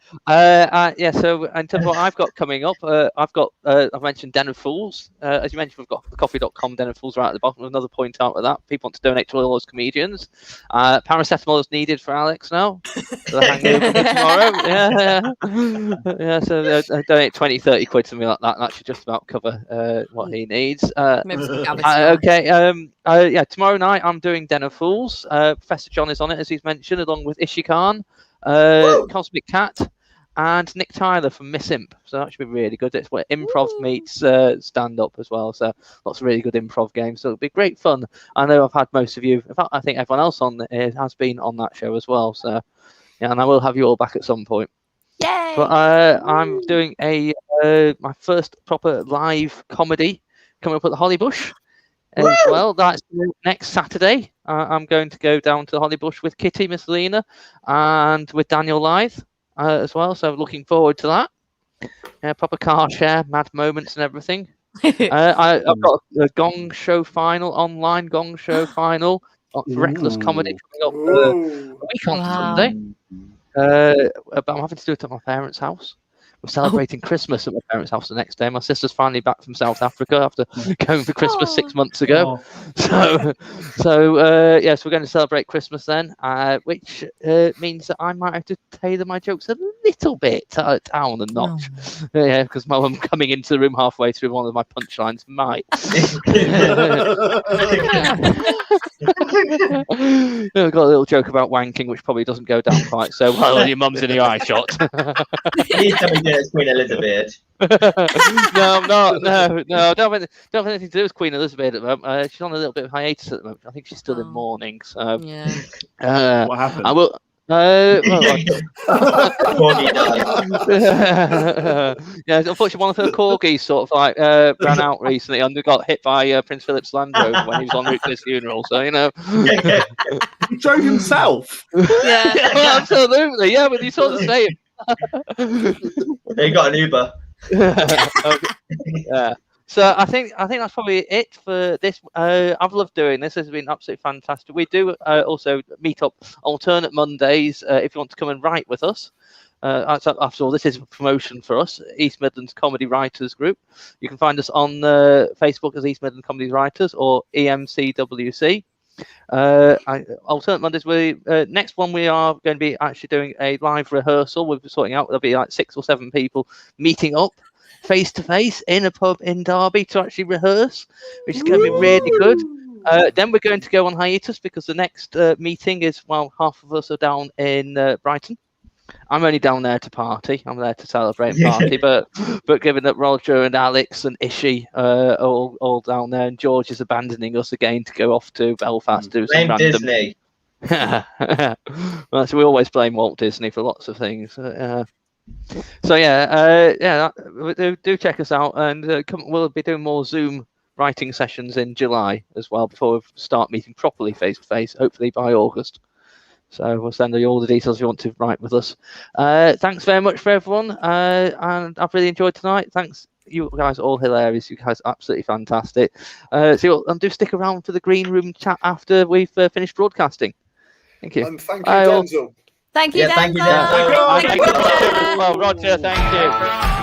So in terms of what I've got coming up, I've mentioned Den of Fools. As you mentioned, we've got the coffee.com Den of Fools right at the bottom. Another point out with that. People want to donate to all those comedians. Paracetamol is needed for Alex now. So tomorrow. So donate 20-30 quid, something like that. That should just about cover what he needs. Tomorrow night I'm doing Den of Fools. Professor John is on it, as he's mentioned, along with Ishi Khan, Cosmic Cat, and Nick Tyler from Miss Imp. So that should be really good. It's where improv meets stand-up as well. So lots of really good improv games. So it'll be great fun. I know I've had most of you. In fact, I think everyone else on it has been on that show as well. So yeah, and I will have you all back at some point. Yay! But I'm doing my first proper live comedy coming up at the Hollybush as well. That's next Saturday. I'm going to go down to the Hollybush with Kitty, Miss Lena, and with Daniel Lythe as well. So looking forward to that. Proper car share, mad moments and everything. I've got a Gong Show final, online Gong Show final. Reckless comedy coming up a week on Sunday. But I'm having to do it at my parents' house. We're celebrating Christmas at my parents' house the next day. My sister's finally back from South Africa after going for Christmas 6 months ago. So we're going to celebrate Christmas then, which means that I might have to tailor my jokes a little bit down a notch. Yeah, because my mum coming into the room halfway through one of my punchlines might. I've got a little joke about wanking, which probably doesn't go down quite so well when your mum's in the eye shot. He's coming in as Queen Elizabeth. No, I'm not. No, I don't have anything to do with Queen Elizabeth at the moment. She's on a little bit of hiatus at the moment. I think she's still in mourning. So, what happened? I will. Unfortunately, one of her corgis sort of like ran out recently and got hit by Prince Philip's Land Rover when he was en route to his funeral. So He drove himself. Yeah, absolutely. Yeah, but you saw the same. They got an Uber. Yeah. So I think that's probably it for this. I've loved doing this. This has been absolutely fantastic. We do also meet up alternate Mondays if you want to come and write with us. After all, this is a promotion for us, East Midlands Comedy Writers Group. You can find us on Facebook as East Midlands Comedy Writers or EMCWC. Alternate Mondays. Next one we are going to be actually doing a live rehearsal. We'll be sorting out. There'll be like 6 or 7 people meeting up face to face in a pub in Derby to actually rehearse, which is going to be really good. Then we're going to go on hiatus because the next meeting is, well, half of us are down in Brighton. I'm only down there to party. I'm there to celebrate and party. but given that Roger and Alex and Ishi are all down there, and George is abandoning us again to go off to Belfast to do some random Disney. Well, so we always blame Walt Disney for lots of things. Do check us out, and we'll be doing more Zoom writing sessions in July as well before we start meeting properly face to face, hopefully by August. So we'll send you all the details if you want to write with us. Thanks very much for everyone, and I've really enjoyed tonight. Thanks, you guys are all hilarious. You guys are absolutely fantastic. So do stick around for the green room chat after we've finished broadcasting. Thank you. And thank you, Denzil. Thank you, Thank you, Denzil. Denzil. Well, Roger, thank you.